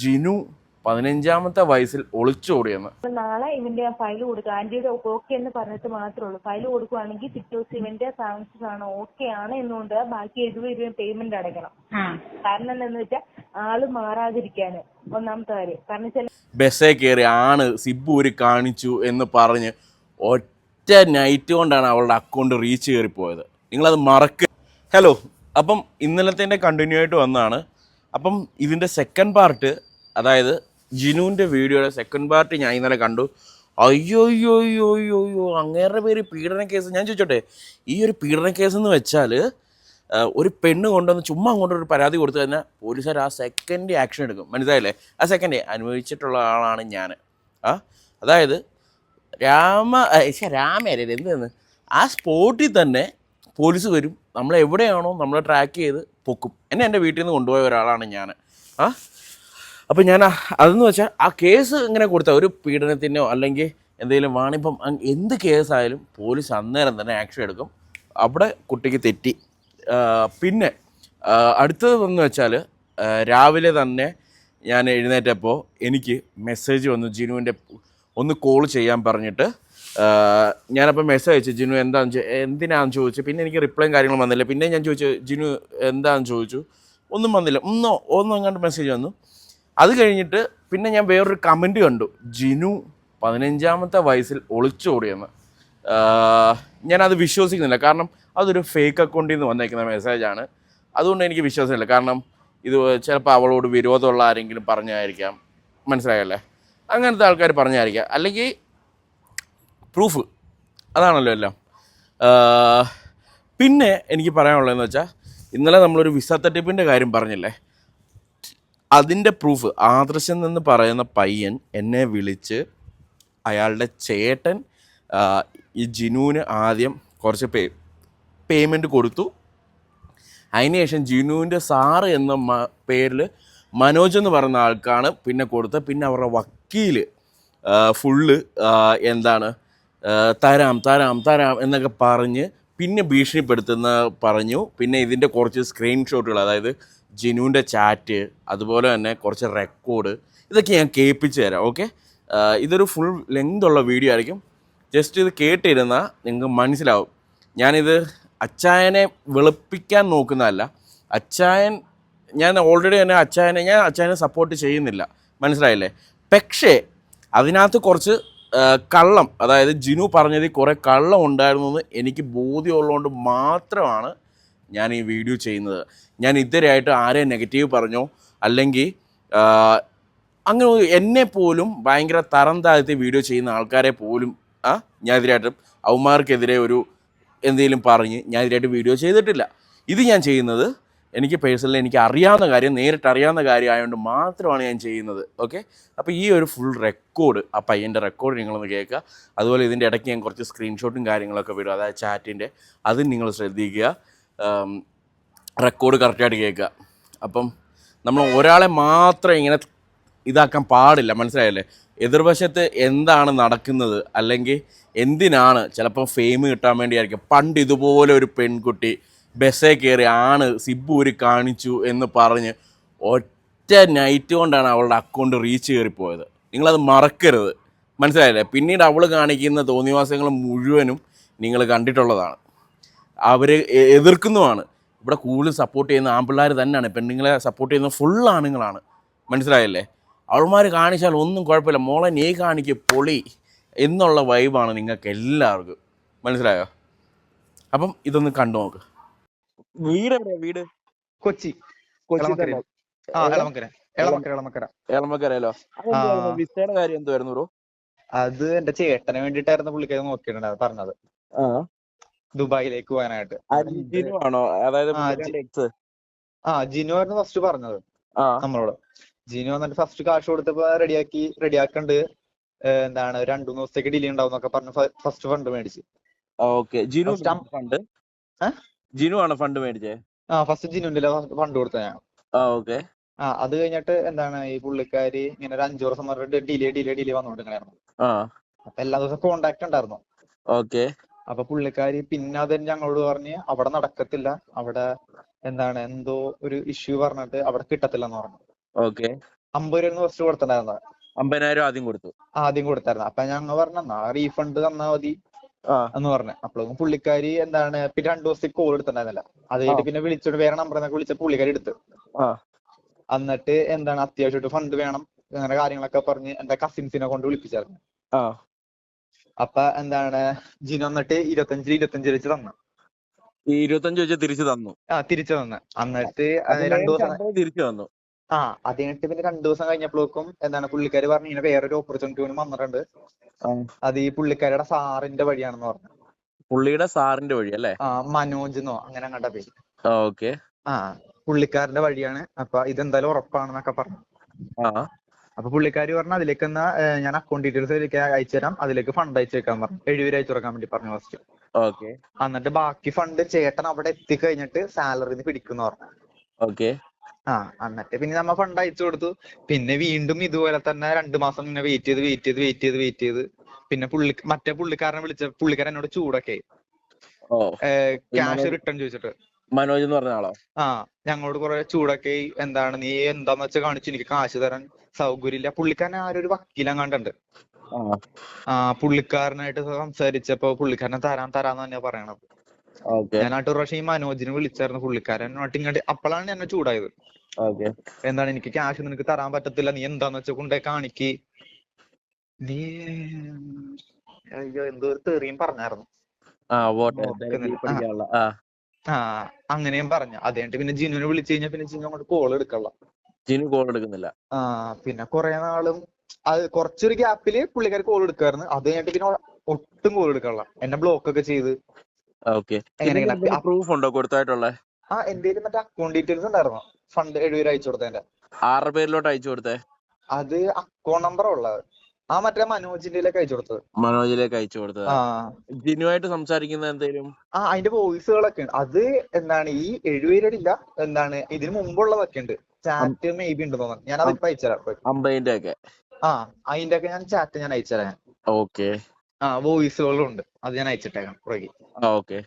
ജിനു 15ാമത്തെ വയസ്സിൽ ഒളിച്ചോടിയെന്ന്. നാളെ ഇവന്റെ ഫയൽ കൊടുക്കുക. ആന്റിയുടെ ഓക്കെ എന്ന് പറഞ്ഞിട്ട് മാത്രമേ ഉള്ളൂ. ഫയൽ കൊടുക്കുവാണെങ്കിൽ പിറ്റേ ദിവസം ഇവന്റെ സാങ്ഷൻസ് ആണ് ഓക്കെ ആണ് എന്നുകൊണ്ട് ബാക്കി 70 രൂപ പേയ്മെന്റ് അടയ്ക്കണം. കാരണം എന്താണെന്ന് വെച്ചാൽ ആള് മാറാതിരിക്കാന് ഒന്നാമത്തെ കാര്യം. കാരണം ബസ്സേ കയറി ആണ് സിബൂരി കാണിച്ചു എന്ന് പറഞ്ഞ് ഒറ്റ നൈറ്റ് കൊണ്ടാണ് അവളുടെ അക്കൗണ്ട് റീച്ച് കയറിപ്പോയത്. നിങ്ങളത് ഹലോ, അപ്പം ഇന്നലത്തെ കണ്ടിന്യൂ ആയിട്ട് വന്നതാണ്. അപ്പം ഇതിൻ്റെ സെക്കൻഡ് പാർട്ട്, അതായത് ജിനുവിൻ്റെ വീഡിയോയുടെ സെക്കൻഡ് പാർട്ട് ഞാൻ ഇന്നലെ കണ്ടു. അയ്യോ അയ്യോ അയ്യോ അയ്യോ അയ്യോ, അങ്ങേരുടെ പേര് പീഡന കേസ്. ഞാൻ ചോദിച്ചോട്ടെ, ഈ ഒരു പീഡന കേസ് എന്ന് വെച്ചാൽ ഒരു പെണ്ണ് കൊണ്ടുവന്ന് ചുമ്മാ അങ്ങോട്ടൊരു പരാതി കൊടുത്തു കഴിഞ്ഞാൽ പോലീസുകാർ ആ സെക്കൻഡ് ആക്ഷൻ എടുക്കും. മനസ്സിലായില്ലേ? ആ സെക്കൻഡ് അനുഭവിച്ചിട്ടുള്ള ആളാണ് ഞാൻ. അതായത് രാമേരെ എന്തെന്ന് ആ സ്പോട്ടിൽ തന്നെ പോലീസ് വരും. നമ്മളെവിടെയാണോ നമ്മളെ ട്രാക്ക് ചെയ്ത് പൊക്കും. എൻ്റെ വീട്ടിൽ നിന്ന് കൊണ്ടുപോയ ഒരാളാണ് ഞാൻ. അപ്പോൾ ഞാൻ അതെന്ന് വെച്ചാൽ ആ കേസ് ഇങ്ങനെ കൊടുത്താൽ ഒരു പീഡനത്തിനോ അല്ലെങ്കിൽ എന്തെങ്കിലും വാണിപ്പം എന്ത് കേസായാലും പോലീസ് അന്നേരം തന്നെ ആക്ഷൻ എടുക്കും. അവിടെ കുട്ടിക്ക് തെറ്റി. പിന്നെ അടുത്തതെന്ന് വെച്ചാൽ രാവിലെ തന്നെ ഞാൻ എഴുന്നേറ്റപ്പോൾ എനിക്ക് മെസ്സേജ് വന്നു, ജിനുവിൻ്റെ ഒന്ന് കോൾ ചെയ്യാൻ പറഞ്ഞിട്ട്. ഞാനപ്പോൾ മെസ്സേജ് അയച്ചു, ജിനു എന്തിനാണെന്ന് ചോദിച്ചു. പിന്നെ എനിക്ക് റിപ്ലൈയും കാര്യങ്ങളും വന്നില്ല. പിന്നെ ഞാൻ ചോദിച്ചു, ജിനു എന്താണെന്ന് ചോദിച്ചു, ഒന്നും വന്നില്ല. ഒന്നും അങ്ങോട്ട് മെസ്സേജ് വന്നു. അത് കഴിഞ്ഞിട്ട് പിന്നെ ഞാൻ വേറൊരു കമൻറ്റ് കണ്ടു, ജിനു 15ാമത്തെ വയസ്സിൽ ഒളിച്ചോടിയെന്ന്. ഞാനത് വിശ്വസിക്കുന്നില്ല. കാരണം അതൊരു ഫേക്ക് അക്കൗണ്ടിൽ നിന്ന് വന്നേക്കുന്ന മെസ്സേജാണ്. അതുകൊണ്ട് എനിക്ക് വിശ്വാസമില്ല. കാരണം ഇത് ചിലപ്പോൾ അവളോട് വിരോധമുള്ള ആരെങ്കിലും പറഞ്ഞായിരിക്കാം. മനസ്സിലായല്ലേ? അങ്ങനത്തെ ആൾക്കാർ പറഞ്ഞായിരിക്കാം. അല്ലെങ്കിൽ പ്രൂഫ് അതാണല്ലോ എല്ലാം. പിന്നെ എനിക്ക് പറയാനുള്ളതെന്ന് വെച്ചാൽ, ഇന്നലെ നമ്മളൊരു വിസ തട്ടിപ്പിൻ്റെ കാര്യം പറഞ്ഞില്ലേ, അതിൻ്റെ പ്രൂഫ് ആദർശൻ എന്ന് പറയുന്ന പയ്യൻ എന്നെ വിളിച്ച് അയാളുടെ ചേട്ടൻ ഈ ജിനുവിന് ആദ്യം കുറച്ച് പേയ്മെൻറ്റ് കൊടുത്തു. അതിനുശേഷം ജിനുവിൻ്റെ സാറ് എന്ന പേരിൽ മനോജ് എന്ന് പറയുന്ന ആൾക്കാണ് പിന്നെ കൊടുത്തത്. പിന്നെ അവരുടെ വക്കീൽ ഫുള്ള് തരാം തരാം തരാം എന്നൊക്കെ പറഞ്ഞ് പിന്നെ ഭീഷണിപ്പെടുത്തുന്ന പറഞ്ഞു. പിന്നെ ഇതിൻ്റെ കുറച്ച് സ്ക്രീൻഷോട്ടുകൾ, അതായത് ജിനുവിൻ്റെ ചാറ്റ്, അതുപോലെ തന്നെ കുറച്ച് റെക്കോർഡ്, ഇതൊക്കെ ഞാൻ കേൾപ്പിച്ച് തരാം. ഓക്കെ, ഇതൊരു ഫുൾ ലെങ്ത് ഉള്ള വീഡിയോ ആയിരിക്കും. ജസ്റ്റ് ഇത് കേട്ടിരുന്നാൽ നിങ്ങൾക്ക് മനസ്സിലാവും. ഞാനിത് അച്ചായനെ വെളുപ്പിക്കാൻ നോക്കുന്നതല്ല. ഞാൻ ഓൾറെഡി തന്നെ അച്ചായനെ സപ്പോർട്ട് ചെയ്യുന്നില്ല. മനസ്സിലായില്ലേ? പക്ഷേ അതിനകത്ത് കുറച്ച് കള്ളം, അതായത് ജിനു പറഞ്ഞതിൽ കുറേ കള്ളം ഉണ്ടായിരുന്നു എന്ന് എനിക്ക് ബോധ്യമുള്ളതുകൊണ്ട് മാത്രമാണ് ഞാൻ ഈ വീഡിയോ ചെയ്യുന്നത്. ഞാൻ ഇതുവരെയായിട്ട് ആരെയും നെഗറ്റീവ് പറഞ്ഞോ അല്ലെങ്കിൽ അങ്ങനെ എന്നെ പോലും ഭയങ്കര തരം താഴ്ത്തി വീഡിയോ ചെയ്യുന്ന ആൾക്കാരെ പോലും ഞാൻ എതിരായിട്ടും അവന്മാർക്കെതിരെ എന്തെങ്കിലും പറഞ്ഞ് ഞാൻ എതിരായിട്ട് വീഡിയോ ചെയ്തിട്ടില്ല. ഇത് ഞാൻ ചെയ്യുന്നത് എനിക്ക് പേഴ്സണലി എനിക്ക് അറിയാവുന്ന കാര്യം, നേരിട്ട് അറിയാവുന്ന കാര്യം ആയതുകൊണ്ട് മാത്രമാണ് ഞാൻ ചെയ്യുന്നത്. ഓക്കെ, അപ്പോൾ ഈ ഒരു ഫുൾ റെക്കോർഡ്, ആ പയ്യൻ്റെ റെക്കോർഡ് നിങ്ങളൊന്ന് കേൾക്കുക. അതുപോലെ ഇതിൻ്റെ ഇടയ്ക്ക് ഞാൻ കുറച്ച് സ്ക്രീൻഷോട്ടും കാര്യങ്ങളൊക്കെ വിടും, അതായത് ചാറ്റിൻ്റെ, അതും നിങ്ങൾ ശ്രദ്ധിക്കുക. റെക്കോർഡ് കറക്റ്റായിട്ട് കേൾക്കുക. അപ്പം നമ്മൾ ഒരാളെ മാത്രം ഇങ്ങനെ ഇതാക്കാൻ പാടില്ല. മനസ്സിലായല്ലേ? എതിർവശത്ത് എന്താണ് നടക്കുന്നത്, അല്ലെങ്കിൽ എന്തിനാണ്, ചിലപ്പം ഫെയിം കിട്ടാൻ വേണ്ടിയായിരിക്കും. പണ്ട് ഇതുപോലെ ഒരു പെൺകുട്ടി ബസ്സേ കയറി ആണ് സിബൂരി കാണിച്ചു എന്ന് പറഞ്ഞ് ഒറ്റ നൈറ്റ് കൊണ്ടാണ് അവളുടെ അക്കൗണ്ട് റീച്ച് കയറിപ്പോയത്. നിങ്ങളത് മറക്കരുത്. മനസ്സിലായില്ലേ? പിന്നീട് അവൾ കാണിക്കുന്ന തോന്നിവാസങ്ങൾ മുഴുവനും നിങ്ങൾ കണ്ടിട്ടുള്ളതാണ്. അവർ എതിർക്കുന്നതുമാണ്. ഇവിടെ കൂടുതൽ സപ്പോർട്ട് ചെയ്യുന്ന ആൺപിള്ളേർ തന്നെയാണ്. പെണ്ണുങ്ങളെ സപ്പോർട്ട് ചെയ്യുന്ന ഫുൾ ആണുങ്ങളാണ്. മനസ്സിലായല്ലേ? അവൾമാർ കാണിച്ചാൽ ഒന്നും കുഴപ്പമില്ല, മോളെ നീ കാണിക്കുക പൊളി എന്നുള്ള വൈബാണ് നിങ്ങൾക്ക് എല്ലാവർക്കും. മനസ്സിലായോ? അപ്പം ഇതൊന്ന് കണ്ടു നോക്ക്. വീട് എവിടെയാ? വീട് കൊച്ചി. എളമക്കരയിലോ? വിസയുടെ കാര്യം എന്തുവായിരുന്നു ബ്രോ? അത് എന്റെ ചേട്ടന് വേണ്ടിട്ടായിരുന്നു പുള്ളിക്കാരി നോക്കിയിട്ടുണ്ടായത് പറഞ്ഞത്, ദുബായിലേക്ക് പോകാനായിട്ട്. ജിനു ആണോ? അതായത് ജിനു ആയിരുന്നു ഫസ്റ്റ് പറഞ്ഞത് നമ്മളോട്. ജിനു വന്നിട്ട് ഫസ്റ്റ് കാശ് കൊടുത്തപ്പോ റെഡിയാക്കണ്ട്, 2-3 ദിവസത്തേക്ക് ഡിലേ ഉണ്ടാവും എന്നൊക്കെ പറഞ്ഞു ഫസ്റ്റ് ഫണ്ട് മേടിച്ച്. ജിനു ആണോ ഫണ്ട് മേടിച്ചേ? ഫസ്റ്റ് ജിനുവിന്റെ ഫണ്ട് കൊടുത്ത ഞാൻ. അത് കഴിഞ്ഞിട്ട് ഈ പുള്ളിക്കാരി ഇങ്ങനെ ഒരു 5 ദിവസം പറഞ്ഞിട്ട് ഡിലേ വന്നോണ്ടിരിക്കണായിരുന്നു. അപ്പൊ എല്ലാ ദിവസവും കോണ്ടാക്ട് ഉണ്ടായിരുന്നു. അപ്പൊ പുള്ളിക്കാരി പിന്നെ അത് ഞങ്ങളോട് പറഞ്ഞ് അവിടെ നടക്കത്തില്ല, അവിടെ എന്തോ ഒരു ഇഷ്യൂ പറഞ്ഞിട്ട് അവിടെ കിട്ടത്തില്ലെന്ന് പറഞ്ഞു. 50 രൂപ ഫസ്റ്റ് കൊടുത്തിട്ടുണ്ടായിരുന്നത്. 50,000 ആദ്യം കൊടുത്തു. ആദ്യം കൊടുത്തായിരുന്നു. അപ്പൊ ഞങ്ങൾ പറഞ്ഞു എന്നാ റീഫണ്ട് തന്നാ മതി ആ എന്ന് പറഞ്ഞു. അപ്പോഴും പുള്ളിക്കാരി എന്താണ് പിന്നെ 2 ദിവസത്തേക്ക് കോൾ എടുത്തിട്ടുണ്ടായിരുന്നില്ല. അത് കഴിഞ്ഞിട്ട് പിന്നെ വിളിച്ചോണ്ട് വേറെ നമ്പറിൽ നിന്നൊക്കെ വിളിച്ച പുള്ളിക്കാരി എടുത്ത്. ആ എന്നിട്ട് എന്താണ് അത്യാവശ്യമായിട്ട് ഫണ്ട് വേണം അങ്ങനെ കാര്യങ്ങളൊക്കെ പറഞ്ഞ് എന്റെ കസിൻസിനെ കൊണ്ട് വിളിപ്പിച്ചായിരുന്നു. ആ അപ്പൊ എന്താണ് ജിനു വന്നിട്ട് 25 വെച്ച് തന്നു. ഈ 25 വെച്ച് തിരിച്ചു തന്നു. തിരിച്ചു തന്നു. എന്നിട്ട് അപ്പൊ 2 ദിവസം തിരിച്ചു തന്നു. അത് കഴിഞ്ഞിട്ട് പിന്നെ 2 ദിവസം കഴിഞ്ഞപ്പോഴേക്കും എന്താണ് പുള്ളിക്കാരി പറഞ്ഞു ഇങ്ങനെ വേറൊരു ഓപ്പർച്യൂണിറ്റി പോലും വന്നിട്ടുണ്ട്. അത് ഈ പുള്ളിക്കാരിയുടെ സാറിന്റെ വഴിയാണെന്ന് പറഞ്ഞു. പുള്ളിയുടെ സാറിന്റെ വഴി അല്ലേ? മനോജ് എന്നോ അങ്ങനെ അങ്ങോട്ടാ പേര്. ഓക്കെ. പുള്ളിക്കാരന്റെ വഴിയാണ്. അപ്പൊ ഇതെന്തായാലും ഉറപ്പാണെന്നൊക്കെ പറഞ്ഞു. അപ്പൊ പുള്ളിക്കാരി പറഞ്ഞു അതിലേക്ക് എന്നാ ഞാൻ അക്കൗണ്ട് ഡീറ്റെയിൽസ് അതിലേക്ക് അയച്ചുതരാം, അതിലേക്ക് ഫണ്ട് അയച്ചേക്കാൻ പറഞ്ഞു. 70 അയച്ചു കൊടുക്കാൻ വേണ്ടി പറഞ്ഞു ഫസ്റ്റ്. ഓക്കെ. എന്നിട്ട് ബാക്കി ഫണ്ട് ചേട്ടൻ അവിടെ എത്തിക്കഴിഞ്ഞിട്ട് സാലറിന്ന് പിടിക്കുന്നു പറഞ്ഞു. ഓക്കെ. എന്നിട്ട് പിന്നെ നമ്മ ഫണ്ട് അയച്ചു കൊടുത്തു. പിന്നെ വീണ്ടും ഇതുപോലെ തന്നെ 2 മാസം ഇങ്ങനെ വെയിറ്റ് ചെയ്ത് പിന്നെ മറ്റേ പുള്ളിക്കാരനെ വിളിച്ച പുള്ളിക്കാരൻ എന്നോട് ചൂടൊക്കെ ക്യാഷ് റിട്ടേൺ ചോദിച്ചിട്ട്. മനോജ് എന്ന് പറഞ്ഞ ആളോ? ഞങ്ങളോട് കുറെ ചൂടൊക്കെ എന്താണ് നീ എന്താന്ന് വെച്ചാൽ കാണിച്ചു എനിക്ക് കാശ് തരാൻ സൗകര്യമില്ല. പുള്ളിക്കാരൻ ആരൊരു വക്കീലങ്ങാണ്ടുണ്ട്. പുള്ളിക്കാരനായിട്ട് സംസാരിച്ചപ്പോ പുള്ളിക്കാരനെ തരാന്ന് തന്നെയാ പറയണത്. ഞാനായിട്ട് ഒരു പ്രാവശ്യം ഈ മനോജിനെ വിളിച്ചായിരുന്നു. പുള്ളിക്കാരനായിട്ട് ഇങ്ങോട്ട് അപ്പോഴാണ് എന്നെ ചൂടായത്. എന്താണ് എനിക്ക് ക്യാഷ് നിനക്ക് തരാൻ പറ്റത്തില്ല, നീ എന്താന്ന് വെച്ചാൽ കൊണ്ടേ കാണിക്ക്, നീ അയ്യോ എന്തോ ഒരു തെറിയും പറഞ്ഞായിരുന്നു. അങ്ങനെയും പറഞ്ഞു. അത് കഴിഞ്ഞിട്ട് പിന്നെ ജിനുവിനെ വിളിച്ചു കഴിഞ്ഞാൽ പിന്നെ ജിനു അങ്ങോട്ട് കോൾ എടുക്കുന്നില്ല. പിന്നെ കുറെ നാളും അത് കുറച്ചൊരു ഗ്യാപ്പില് പുള്ളിക്കാർ കോൾ എടുക്കായിരുന്നു. അത് കഴിഞ്ഞിട്ട് പിന്നെ ഒട്ടും കോൾ എടുക്കാനുള്ള എന്നെ ബ്ലോക്ക് ഒക്കെ ചെയ്ത്. പ്രൂഫ് ഉണ്ടോ കൊടുത്തായിട്ടുള്ള? എന്റെ മറ്റേ അക്കൗണ്ട് ഡീറ്റെയിൽസ് ഉണ്ടായിരുന്നു. ഫണ്ട് 70 അയച്ചു കൊടുത്തതിന്റെ. ആരുടെ പേരിലോട്ട് അയച്ചു കൊടുത്തേ? അത് അക്കൗണ്ട് നമ്പർ ഉള്ളത് മറ്റേ മനോജിന്റെ അയച്ചു കൊടുത്തത്. മനോജിലേക്ക് അയച്ചു കൊടുത്തത്. ജിനുവായിട്ട് സംസാരിക്കുന്ന എന്തേലും? അതിന്റെ വോയിസുകളൊക്കെ ഉണ്ട്. അത് എന്താണ് ഈ 70 ഇല്ല, എന്താണ് ഇതിന് മുമ്പുള്ളതൊക്കെ ഉണ്ട്. ചാറ്റ് മേ ബി ഉണ്ടെന്ന് തോന്നുന്നു. ഞാൻ അതിപ്പോ അയച്ചുതരാം. 50 ഒക്കെ അതിന്റെ ഒക്കെ ഞാൻ ചാറ്റ് ഞാൻ അയച്ചുതരാം. ഓക്കെ. വോയിസുകളും ഉണ്ട്. അത് ഞാൻ അയച്ചിട്ടേക്കാം പുറകെ. ഓക്കെ.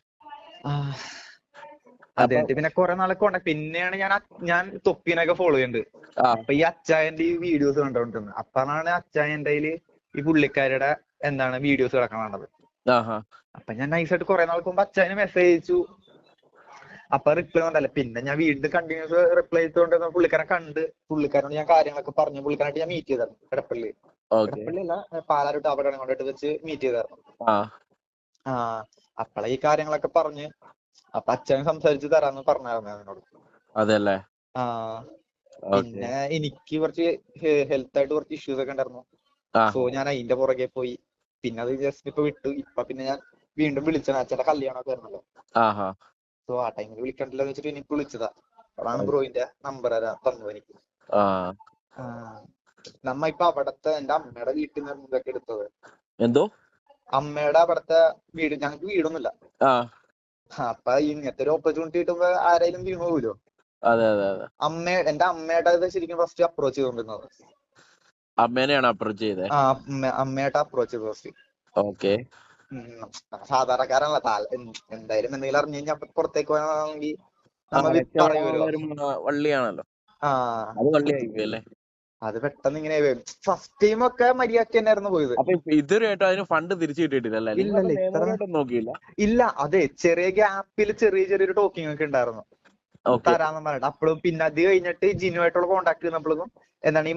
അത് കഴിഞ്ഞിട്ട് പിന്നെ കുറെ നാളെ പിന്നെയാണ് ഞാൻ തൊപ്പീനൊക്കെ ഫോളോ ചെയ്യുന്നുണ്ട്. അപ്പൊ ഈ അച്ചായന്റെ ഈ വീഡിയോസ് കണ്ടോണ്ടിരുന്നത്. അപ്പോഴാണ് അച്ചായന്റെ ഈ പുള്ളിക്കാരുടെ എന്താണ് വീഡിയോസ് കിടക്കണത്. അപ്പൊ ഞാൻ നൈസായിട്ട് കുറെ നാൾക്ക് മുമ്പ് അച്ചായന് മെസ്സേജ് അയച്ചു. അപ്പൊ റിപ്ലൈ ഉണ്ടല്ലോ. പിന്നെ ഞാൻ വീണ്ടും കണ്ടിന്യൂസ് റിപ്ലൈ ചെയ്തുകൊണ്ട് പുള്ളിക്കാരൻ പുള്ളിക്കാരനോട് ഞാൻ കാര്യങ്ങളൊക്കെ പറഞ്ഞു. പുള്ളിക്കാരായിട്ട് ഞാൻ മീറ്റ് ചെയ്തായിരുന്നു എടപ്പള്ളി അല്ല പാലാരോട്ട് അവിടെ കൊണ്ടിട്ട് വെച്ച് മീറ്റ് ചെയ്തായിരുന്നു. അപ്പളെ ഈ കാര്യങ്ങളൊക്കെ പറഞ്ഞ് അപ്പൊ അച്ഛൻ സംസാരിച്ച് തരാന്ന് പറഞ്ഞായിരുന്നു അതിനോട്. അതല്ലേ. പിന്നെ എനിക്ക് കുറച്ച് ഹെൽത്ത് ആയിട്ട് കുറച്ച് ഇഷ്യൂസ് ഒക്കെ ഉണ്ടായിരുന്നു. സോ ഞാൻ അതിന്റെ പുറകെ പോയി. പിന്നെ അത് ജസ്റ്റ് ഇപ്പൊ വിട്ടു. ഇപ്പൊ പിന്നെ ഞാൻ വീണ്ടും വിളിച്ചാണ്. അച്ഛന്റെ കല്യാണമൊക്കെ ആയിരുന്നല്ലോ. സോ ആ ടൈമിൽ വിളിക്കണ്ടല്ലോ വെച്ചിട്ട് എനിക്ക് വിളിച്ചതാ. അതാണ് ബ്രോയിന്റെ നമ്പർ തന്നു എനിക്ക്. നമ്മ ഇപ്പൊ അവിടത്തെ എന്റെ അമ്മയുടെ വീട്ടിൽ നിന്ന് ഇതൊക്കെ എടുത്തത്. എന്തോ? അമ്മയുടെ അവിടത്തെ വീട്. ഞങ്ങക്ക് വീടൊന്നുമില്ല. അപ്പൊ ഇങ്ങനത്തെ ഒരു ഓപ്പർച്യൂണിറ്റി കിട്ടുമ്പോ ആരായാലും വീണ് പോകൂലോ. എന്റെ അമ്മയുടെ ശരിക്കും ഫസ്റ്റ് അപ്രോച്ച് ചെയ്തോണ്ടിരുന്നത്. അമ്മേനെയാണ് അപ്രോച്ച് ചെയ്തത്? അമ്മയായിട്ട് അപ്രോച്ച് ചെയ്ത് ഫസ്റ്റ്. ഓക്കെ. സാധാരണക്കാരനല്ല. എന്തായാലും എന്തെങ്കിലും അറിഞ്ഞു കഴിഞ്ഞാൽ പുറത്തേക്ക് പോകണമെങ്കിൽ വള്ളിയാണല്ലോ. അത് പെട്ടെന്ന് ഇങ്ങനെ ഫസ്റ്റ് ടൈം ഒക്കെ മര്യാദക്ക് തന്നെയായിരുന്നു പോയത്. ഇതുവരെയായിട്ടും അതിന് ഫണ്ട് തിരിച്ചു കിട്ടിയിട്ടില്ല. ഇല്ല. അതെ, ചെറിയ ഗ്യാപ്പിൽ ചെറിയൊരു ടോക്കിംഗ് ഒക്കെ ഉണ്ടായിരുന്നു തരാന്ന് പറഞ്ഞിട്ട്. അപ്പോഴും പിന്നെ അത് കഴിഞ്ഞിട്ട് ജിനുവായിട്ടുള്ള കോണ്ടാക്ട് ചെയ്യുന്നപ്പോഴും എന്താണ് ഈ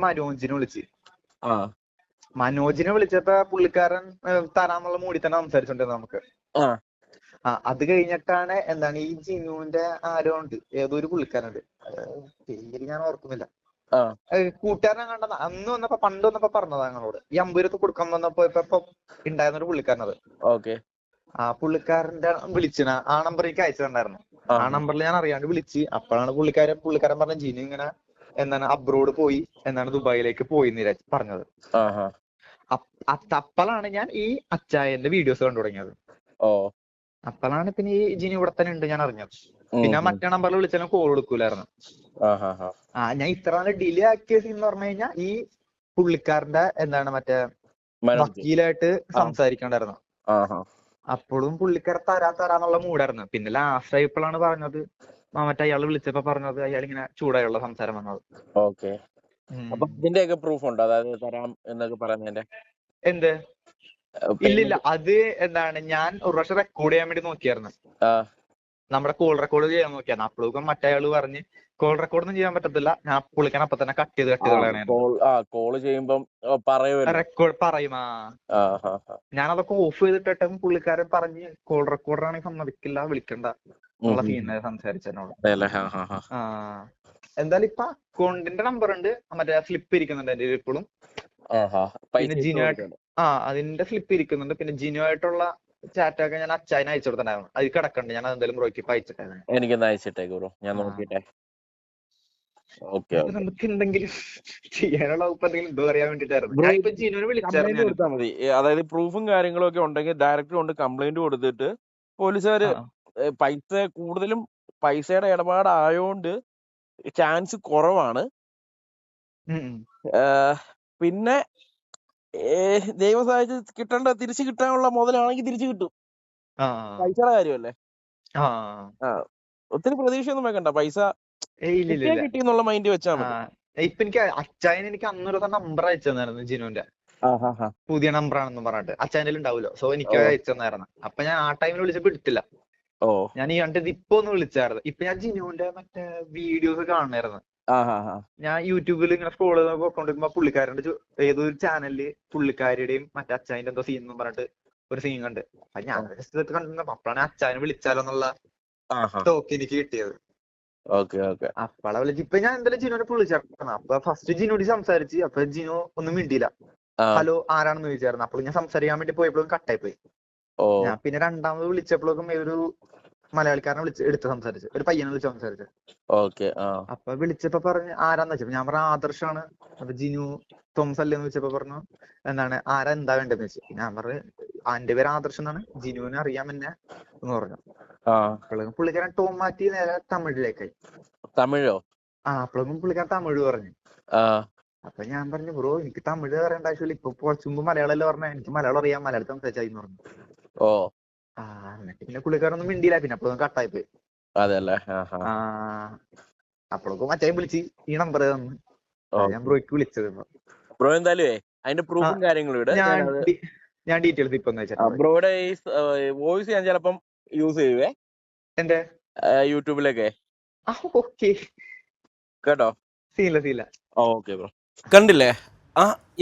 മനോജിനെ വിളിച്ചപ്പോ പുള്ളിക്കാരൻ തരാന്നുള്ള മൂടി തന്നെ സംസാരിച്ചോണ്ടിരുന്നത് നമുക്ക്. അത് കഴിഞ്ഞിട്ടാണ് എന്താണ് ഈ ജിനുവിന്റെ ആരോ ഉണ്ട്, ഏതോ ഒരു പുള്ളിക്കാരുണ്ട്, പേര് ഞാൻ ഓർക്കുന്നില്ല, കൂട്ടുകാരനെ കണ്ട അന്ന് വന്നപ്പോ പണ്ട് വന്നപ്പോ പറഞ്ഞതാ ഞങ്ങളോട്. ഈ 50 കൊടുക്കാൻ വന്നപ്പോ ഇപ്പൊ ഉണ്ടായിരുന്ന ഒരു പുള്ളിക്കാരനത്. പുള്ളിക്കാരന്റെ വിളിച്ചിന ആ നമ്പർ എനിക്ക് അയച്ചിട്ടുണ്ടായിരുന്നു. ആ നമ്പറിൽ ഞാൻ അറിയാണ്ട് വിളിച്ച്. അപ്പോഴാണ് പുള്ളിക്കാരൻ പറഞ്ഞ ജിനു ഇങ്ങനെ എന്താണ് അബ്രോഡ് പോയി, എന്താണ് ദുബായിലേക്ക് പോയി പറഞ്ഞത്. അപ്പോഴാണ് ഞാൻ ഈ അച്ചായന്റെ വീഡിയോസ് കണ്ടു തുടങ്ങിയത്. അപ്പോഴാണ് പിന്നെ ഈ ജിനു ഇവിടെ തന്നെ ഉണ്ട് ഞാൻ അറിഞ്ഞത്. പിന്നെ മറ്റേ നമ്പറിൽ വിളിച്ചാലും കോൾ എടുക്കൂലായിരുന്നു. ഞാൻ ഇത്ര നാളെ ഡിലേ ആക്കിയ സീൻ എന്ന് പറഞ്ഞു കഴിഞ്ഞാൽ ഈ പുള്ളിക്കാരന്റെ എന്താണ് മറ്റേ വക്കീലായിട്ട് സംസാരിക്കണ്ടായിരുന്നു. അപ്പോഴും പുള്ളിക്കാരൻ തരാന്നുള്ള മൂടായിരുന്നു. പിന്നെ ലാസ്റ്റ് ആയപ്പോഴാണ് പറഞ്ഞത്, മറ്റേ അയാൾ വിളിച്ചപ്പോ പറഞ്ഞത് അയാൾ ഇങ്ങനെ ചൂടായുള്ള സംസാരം വന്നത്. അപ്പൊ ഇതിന്റെയൊക്കെ പ്രൂഫ് ഉണ്ടോ, അതായത് തരാം എന്നൊക്കെ പറയുന്നതിന്റെ? എന്ത്? ഇല്ലില്ല, അത് എന്താണ്, ഞാൻ ഒരു പ്രാവശ്യം റെക്കോർഡ് ചെയ്യാൻ വേണ്ടി നോക്കിയായിരുന്നു. നമ്മുടെ കോൾ റെക്കോർഡ് ചെയ്യാൻ നോക്കിയായിരുന്നു. അപ്പോഴേക്കും മറ്റേ ആള് പറഞ്ഞ് കോൾ റെക്കോർഡ് ഒന്നും ചെയ്യാൻ പറ്റത്തില്ല, ഞാൻ പുള്ളിക്കാൻ അപ്പൊ തന്നെ കട്ട് ചെയ്ത് കോള് ചെയ്യുമ്പം റെക്കോർഡ് പറയും. ഞാൻ അതൊക്കെ ഓഫ് ചെയ്തിട്ടും പുള്ളിക്കാരൻ പറഞ്ഞ് കോൾ റെക്കോർഡർ ആണെങ്കിൽ സമ്മതിക്കില്ല, വിളിക്കണ്ട ഉള്ള സീനെ സംസാരിച്ചതിനോട്. എന്തായാലും ഇപ്പൊ അക്കൗണ്ടിന്റെ നമ്പർ ഉണ്ട്, മറ്റേ സ്ലിപ്പ് ഇരിക്കുന്നുണ്ട് എന്റെ ഇപ്പോഴും. പിന്നെ ജിനുവായിട്ട് അതിന്റെ സ്ലിപ്പ് ഇരിക്കുന്നുണ്ട്. പിന്നെ ജിനുവായിട്ടുള്ള ചാറ്റൊക്കെ ഞാൻ അച്ചായനെ അയച്ചു കൊടുത്തിട്ടുണ്ടായിരുന്നു. അത് കിടക്കണ്ട്, ഞാൻ അതെന്തായാലും ബ്രോയ്ക്ക് ഇപ്പൊ അയച്ചിട്ടായിരുന്നു. എനിക്കൊന്ന് അയച്ചിട്ടേക്ക് ബ്രോ, ഞാൻ നോക്കിട്ടെ. നമുക്ക് എന്തെങ്കിലും ചെയ്യാനുള്ള വകുപ്പ് എന്തെങ്കിലും ഉണ്ടോ അറിയാൻ വേണ്ടിട്ടായിരുന്നു. ഞാൻ ഇപ്പൊ ജിനുവിനെ വിളിച്ചായിരുന്നു. മതി, അതായത് പ്രൂഫും കാര്യങ്ങളും ഒക്കെ ഉണ്ടെങ്കിൽ ഡയറക്റ്റ് കൊണ്ട് കംപ്ലൈന്റ് കൊടുത്തിട്ട് പോലീസുകാര് പൈസ കൂടുതലും പൈസയുടെ ഇടപാടായോണ്ട് ചാൻസ് കുറവാണ്. പിന്നെ ദൈവം സഹായിച്ച് തിരിച്ചു കിട്ടാനുള്ള മുതലാണെങ്കിൽ തിരിച്ചു കിട്ടും. പൈസയുടെ കാര്യമല്ലേ. ഒത്തിരി പ്രതീക്ഷയൊന്നും വെക്കണ്ട, പൈസ കിട്ടിയെന്നുള്ള മൈൻഡ് വെച്ചാൽ മതി. ഇപ്പൊ എനിക്ക് അച്ചായൻ എനിക്ക് അന്നൊരു നമ്പർ അയച്ചു തന്നായിരുന്നു, ജിനുവിന്റെ പുതിയ നമ്പറാണെന്ന് പറഞ്ഞിട്ട്. അച്ചായൻ്റെ ഉണ്ടാവുമല്ലോ, സോ എനിക്ക് അയച്ചു തന്നായിരുന്നു. അപ്പൊ ഞാൻ ആ ടൈമിൽ വിളിച്ചപ്പോ എടുത്തില്ല. ഞാൻ ഈ കണ്ടത് ഇപ്പൊ ഒന്ന് വിളിച്ചായിരുന്നു. ഇപ്പൊ ഞാൻ ജിനുവിന്റെ മറ്റേ വീഡിയോസ് കാണണായിരുന്നു. ഞാൻ യൂട്യൂബിൽ ഇങ്ങനെ സ്ക്രോൾ ചെയ്ത് പോയിക്കൊണ്ടിരിക്കുമ്പോ പുള്ളിക്കാരന്റെ ഏതൊരു ചാനലില് പുള്ളിക്കാരുടെയും മറ്റേ അച്ചായന്റെ എന്തോ സീൻ എന്ന് പറഞ്ഞിട്ട് ഒരു സീൻ കണ്ട്. അപ്പൊ ഞാൻ കണ്ടിരുന്നപ്പോ അപ്പോഴാണ് അച്ചായനെ വിളിച്ചാലോ എന്നുള്ള ടോക്ക് എനിക്ക് കിട്ടിയത്. അപ്പളെ വിളിച്ച് ഇപ്പൊ ഞാൻ എന്തായാലും ജിനുവിനെ വിളിച്ചായിരുന്നു. അപ്പൊ ഫസ്റ്റ് ജിനുവിനോട് സംസാരിച്ച്, അപ്പൊ ജിനു ഒന്നും മിണ്ടിയില്ല. ഹലോ ആരാണെന്ന് ചോദിച്ചായിരുന്നു. അപ്പോൾ ഞാൻ സംസാരിക്കാൻ വേണ്ടി പോയപ്പോഴും കട്ടായി പോയി. ഞാൻ പിന്നെ രണ്ടാമത് വിളിച്ചപ്പോഴേക്കും ഒരു മലയാളിക്കാരനെ എടുത്ത് സംസാരിച്ചു, ഒരു പയ്യനെ വിളിച്ച് സംസാരിച്ചു. അപ്പൊ വിളിച്ചപ്പോ പറഞ്ഞു ആരാന്ന് വെച്ചപ്പോ ഞാൻ പറഞ്ഞു ആദർശാണ്. അപ്പൊ ജിനു തോമസ് അല്ലേന്ന് വെച്ചപ്പോ പറഞ്ഞു എന്താണ് ആരാ എന്താ വേണ്ടെന്ന് വെച്ചു. ഞാൻ പറഞ്ഞു എന്റെ പേര് ആദർശ് എന്നാണ്, ജിനുവിനെ അറിയാം എന്നെ എന്ന് പറഞ്ഞു. അപ്പോഴേക്കും പുള്ളിക്കാരൻ ടോം മാറ്റി നേരെ തമിഴിലേക്കായി. തമിഴോ? അപ്പോഴേക്കും പുള്ളിക്കാരൻ തമിഴ് പറഞ്ഞു. അപ്പൊ ഞാൻ പറഞ്ഞു ബ്രോ എനിക്ക് തമിഴ് അറിയേണ്ട ആവശ്യമില്ല, ഇപ്പൊ കുറച്ചു മുമ്പ് മലയാളം പറഞ്ഞ എനിക്ക് മലയാളം അറിയാം, മലയാളത്തിൽ സംസാരിച്ചാന്ന് പറഞ്ഞു. എന്നിട്ട് പിന്നെ പുള്ളിക്കാരൊന്നും മിണ്ടിയില്ല. പിന്നെ അപ്പോഴൊന്നും കട്ടായി പോയി. അപ്പോഴൊക്കെ മറ്റേ വിളിച്ച് ഈ നമ്പർ തന്നു, ഞാൻ ബ്രോയ്ക്ക് വിളിച്ചത്. ബ്രോ എന്തായാലും അതിന്റെ പ്രൂഫും കാര്യങ്ങളും ഞാൻ ഡീറ്റെയിൽസ് ഇപ്പൊ ബ്രോയുടെ ഈ വോയിസ് ഞാൻ ചിലപ്പം യൂസ് ചെയ്യുവേ എന്റെ യൂട്യൂബിലൊക്കെ. കേട്ടോ? സീല ഓക്കെ ബ്രോ. കണ്ടില്ലേ,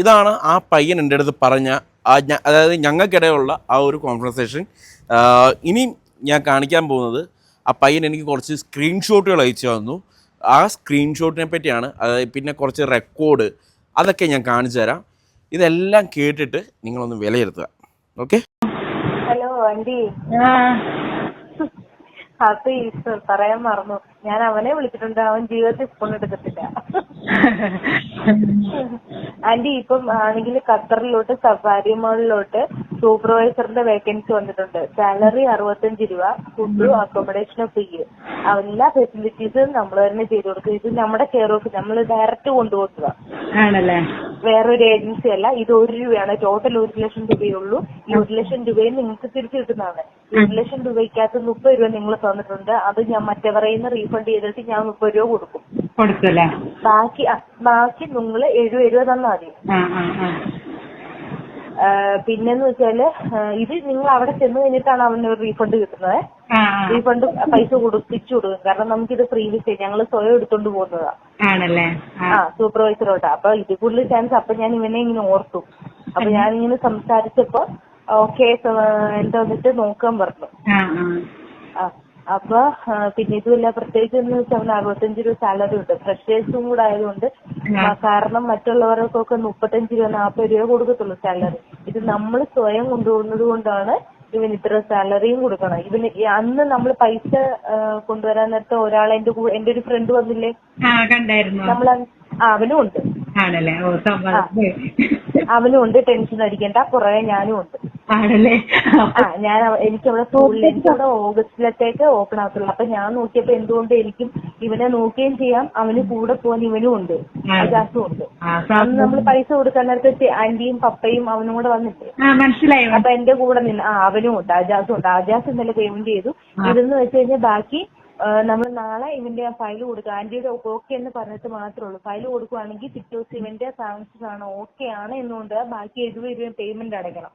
ഇതാണ് ആ പയ്യൻ എൻ്റെ അടുത്ത് പറഞ്ഞ അതായത് ഞങ്ങൾക്കിടയിലുള്ള ആ ഒരു കോൺവെർസേഷൻ. ഇനി ഞാൻ കാണിക്കാൻ പോകുന്നത് ആ പയ്യൻ എനിക്ക് കുറച്ച് സ്ക്രീൻഷോട്ടുകൾ അയച്ചു തന്നു. ആ സ്ക്രീൻഷോട്ടിനെ പറ്റിയാണ്, അതായത് പിന്നെ കുറച്ച് റെക്കോർഡ്, അതൊക്കെ ഞാൻ കാണിച്ചു തരാം. ഇതെല്ലാം കേട്ടിട്ട് നിങ്ങളൊന്ന് വിലയിരുത്തുക. ഓക്കെ. Hello aunty. അത് പറയാൻ മറന്നു, ഞാൻ അവനെ വിളിച്ചിട്ടുണ്ട്, അവൻ ജീവിതത്തിൽ ഫോൺ എടുക്കത്തില്ല. ആന്റി ഇപ്പം ആണെങ്കിൽ ഖത്തറിലോട്ട് സഫാരി മാളിലോട്ട് സൂപ്പർവൈസറിന്റെ വേക്കൻസി വന്നിട്ടുണ്ട്. സാലറി 65 രൂപ, ഫുഡും അക്കോമഡേഷനും ഫ്രീ. എല്ലാ ഫെസിലിറ്റീസും നമ്മൾ തന്നെ ചെയ്തു കൊടുക്കും. ഇത് നമ്മുടെ കെയർ ഓഫ്, നമ്മൾ ഡയറക്റ്റ് കൊണ്ടുപോകുക, വേറൊരു ഏജൻസി അല്ല. ഇത് 1 രൂപയാണ്, ടോട്ടൽ 1 ലക്ഷം രൂപയുള്ളൂ. ഈ 1 ലക്ഷം രൂപയും നിങ്ങൾക്ക് തിരിച്ചു കിട്ടുന്നതാണ്. 1 ലക്ഷം രൂപയ്ക്കകത്ത് 30 രൂപ നിങ്ങൾ തന്നിട്ടുണ്ട്, അത് ഞാൻ മറ്റവരെയിൽ നിന്ന് റീഫണ്ട് ചെയ്തിട്ട് ഞാൻ 30 രൂപ കൊടുക്കും. ബാക്കി നിങ്ങൾ 70 രൂപ തന്നാൽ മതി. പിന്നെന്ന് വെച്ചാല് ഇത് നിങ്ങൾ അവിടെ ചെന്ന് കഴിഞ്ഞിട്ടാണ് അവന് റീഫണ്ട് കിട്ടുന്നത്. റീഫണ്ട് പൈസ തിരിച്ചു കൊടുക്കും, കാരണം നമുക്കിത് ഫ്രീ വിസ ഞങ്ങൾ സ്വയം എടുത്തോണ്ട് പോകുന്നതാണ്. സൂപ്പർവൈസറോട്ടാ. അപ്പൊ ഇത് കൂടുതൽ ചാൻസ്. അപ്പൊ ഞാൻ ഇവനെ ഇങ്ങനെ ഓർത്തു. അപ്പൊ ഞാനിങ്ങനെ സംസാരിച്ചപ്പോ ഓക്കെ എന്താ വന്നിട്ട് നോക്കാൻ പറഞ്ഞു. അപ്പൊ പിന്നെ ഇതുമില്ല, പ്രത്യേകിച്ച് എന്ന് വെച്ചാൽ അവന് 65 രൂപ സാലറി ഉണ്ട്. ഫ്രഷേഴ്സും കൂടെ ആയതുകൊണ്ട്, കാരണം മറ്റുള്ളവർക്കൊക്കെ 35 രൂപ 40 രൂപ കൊടുക്കത്തുള്ളൂ സാലറി. ഇത് നമ്മൾ സ്വയം കൊണ്ടുപോകുന്നത് കൊണ്ടാണ് ഇവന് ഇത്ര സാലറിയും കൊടുക്കണം. ഇവന് അന്ന് നമ്മൾ പൈസ കൊണ്ടുവരാൻ നേരത്തെ ഒരാളെ എന്റെ ഒരു ഫ്രണ്ട് വന്നില്ലേ, നമ്മൾ അവനും ഉണ്ട്. അവനും ഉണ്ട്, ടെൻഷൻ അടിക്കണ്ട, പുറകെ ഞാനും ഉണ്ട്. ഞാൻ എനിക്കവിടെ സ്കൂളിൽ എനിക്കവിടെ ഓഗസ്റ്റിലത്തേക്ക് ഓപ്പൺ ആകത്തുള്ളൂ. അപ്പൊ ഞാൻ നോക്കിയപ്പോ എന്തുകൊണ്ട് എനിക്കും ഇവനെ നോക്കുകയും ചെയ്യാം, അവന് കൂടെ പോകാൻ ഇവനും ഉണ്ട്, അജാസും ഉണ്ട്. അന്ന് നമ്മൾ പൈസ കൊടുക്കാൻ നേരത്തെ ആന്റിയും പപ്പയും അവനും കൂടെ വന്നിട്ട് അപ്പൊ എന്റെ കൂടെ നിന്ന് അവനും ഉണ്ട്, അജാസും ഉണ്ട്. അജാസ് ഇന്നലെ പേയ്മെന്റ് ചെയ്തു. ഇതെന്ന് വെച്ച് കഴിഞ്ഞാൽ ബാക്കി നമ്മൾ നാളെ ഇവന്റെ ഫയൽ കൊടുക്കുക. ആന്റിയുടെ ഓക്കെ എന്ന് പറഞ്ഞിട്ട് മാത്രമേ ഉള്ളൂ. ഫയൽ കൊടുക്കുവാണെങ്കിൽ പിറ്റേ ദിവസം ഇവന്റെ സാങ്ഷൻസ് ആണ് ഓക്കെ ആണ് എന്നുകൊണ്ട് ബാക്കി 70 രൂപ പേയ്മെന്റ് അടയ്ക്കണം.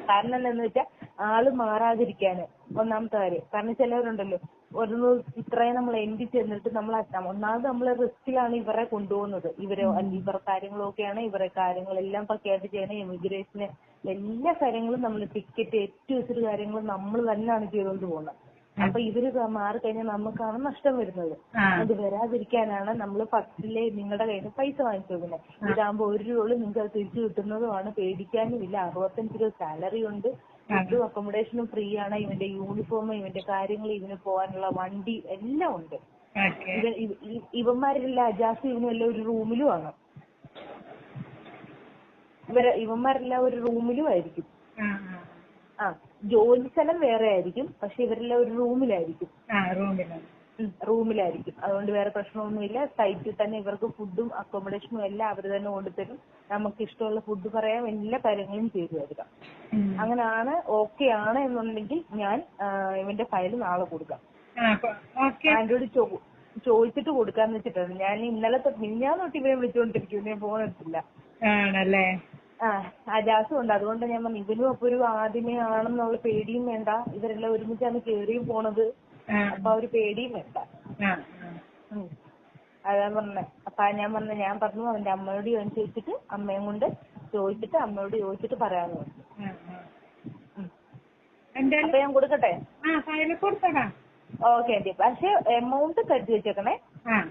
കാരണം എന്താണെന്ന് വെച്ചാൽ ആള് മാറാതിരിക്കാന് ഒന്നാമത്തെ കാര്യം. കാരണം ചിലവരുണ്ടല്ലോ ഒരു ഇത്രയും നമ്മൾ എൻഡി ചെന്നിട്ട് നമ്മൾ ഒന്നാമത് നമ്മൾ റിസ്കിലാണ് ഇവരെ കൊണ്ടുപോകുന്നത്. ഇവരുടെ കാര്യങ്ങളൊക്കെയാണ് ഇവരുടെ കാര്യങ്ങളെല്ലാം പ്രഖ്യാപിച്ച് ചെയ്യണം. ഇമിഗ്രേഷന് എല്ലാ കാര്യങ്ങളും നമ്മൾ ടിക്കറ്റ് ഏറ്റവും കാര്യങ്ങളും നമ്മൾ തന്നെയാണ് ചെയ്തുകൊണ്ട് പോകുന്നത്. അപ്പൊ ഇവര് മാറിക്കഴിഞ്ഞാൽ നമുക്കാണ് നഷ്ടം വരുന്നത്. അത് വരാതിരിക്കാനാണ് നമ്മൾ ഫസ്റ്റിലെ നിങ്ങളുടെ കയ്യിൽ നിന്ന് പൈസ വാങ്ങിച്ചു വെക്കുന്നത്. ഇതാകുമ്പോ 1 രൂപ നിങ്ങൾക്ക് അത് തിരിച്ചു കിട്ടുന്നതുമാണ്. പേടിക്കാനും ഇല്ല. 65 രൂപ സാലറി ഉണ്ട്. ഫുഡും അക്കോമഡേഷനും ഫ്രീ ആണ്. ഇവന്റെ യൂണിഫോം, ഇവന്റെ കാര്യങ്ങൾ, ഇവന് പോകാനുള്ള വണ്ടി എല്ലാം ഉണ്ട്. ഇവന്മാരെല്ലാം അജാസ് ഇവനും എല്ലാം ഒരു റൂമിലും ആണ്. ഇവന്മാരെല്ലാം ഒരു റൂമിലും ആയിരിക്കും. ജോലി സ്ഥലം വേറെ ആയിരിക്കും. പക്ഷെ ഇവരെല്ലാം ഒരു റൂമിലായിരിക്കും. അതുകൊണ്ട് വേറെ പ്രശ്നമൊന്നുമില്ല. സൈറ്റിൽ തന്നെ ഇവർക്ക് ഫുഡും അക്കോമഡേഷനും എല്ലാം അവർ തന്നെ കൊണ്ടുതരും. നമുക്ക് ഇഷ്ടമുള്ള ഫുഡ് പറയാം, എല്ലാ കാര്യങ്ങളും ചെയ്തു തരിക. അങ്ങനെയാണ് ഓക്കെ ആണ് എന്നുണ്ടെങ്കിൽ ഞാൻ ഇവന്റെ ഫയൽ നാളെ കൊടുക്കാം. ആന്റിയോട് ചോദിച്ചിട്ട് കൊടുക്കാന്ന് വെച്ചിട്ടാണ്. ഞാൻ ഇന്നലെ ഞാൻ തൊട്ട് ഇവരെ വിളിച്ചുകൊണ്ടിരിക്കും. ഞാൻ ഫോൺ എടുത്തില്ല. അജാസും ഉണ്ട്. അതുകൊണ്ട് ഞാൻ പറഞ്ഞു ഇവനും അപ്പൊ ഒരു ആദ്യമേ ആണെന്നുള്ള പേടിയും വേണ്ട. ഇവരെല്ലാം ഒരുമിച്ചാണ് കേറിയും പോണത്. അപ്പൊ ഒരു പേടിയും വേണ്ട. അതാ പറഞ്ഞെ. അപ്പൊ ഞാൻ പറഞ്ഞു അവന്റെ അമ്മയോട് ചോദിച്ചിട്ട് അമ്മയും കൊണ്ട് അമ്മയോട് ചോദിച്ചിട്ട് പറയാന്ന് പറഞ്ഞു. അപ്പൊ ഞാൻ കൊടുക്കട്ടെ? Okay aunty. പക്ഷെ എമൗണ്ട് കരുതി വെച്ചേക്കണേ.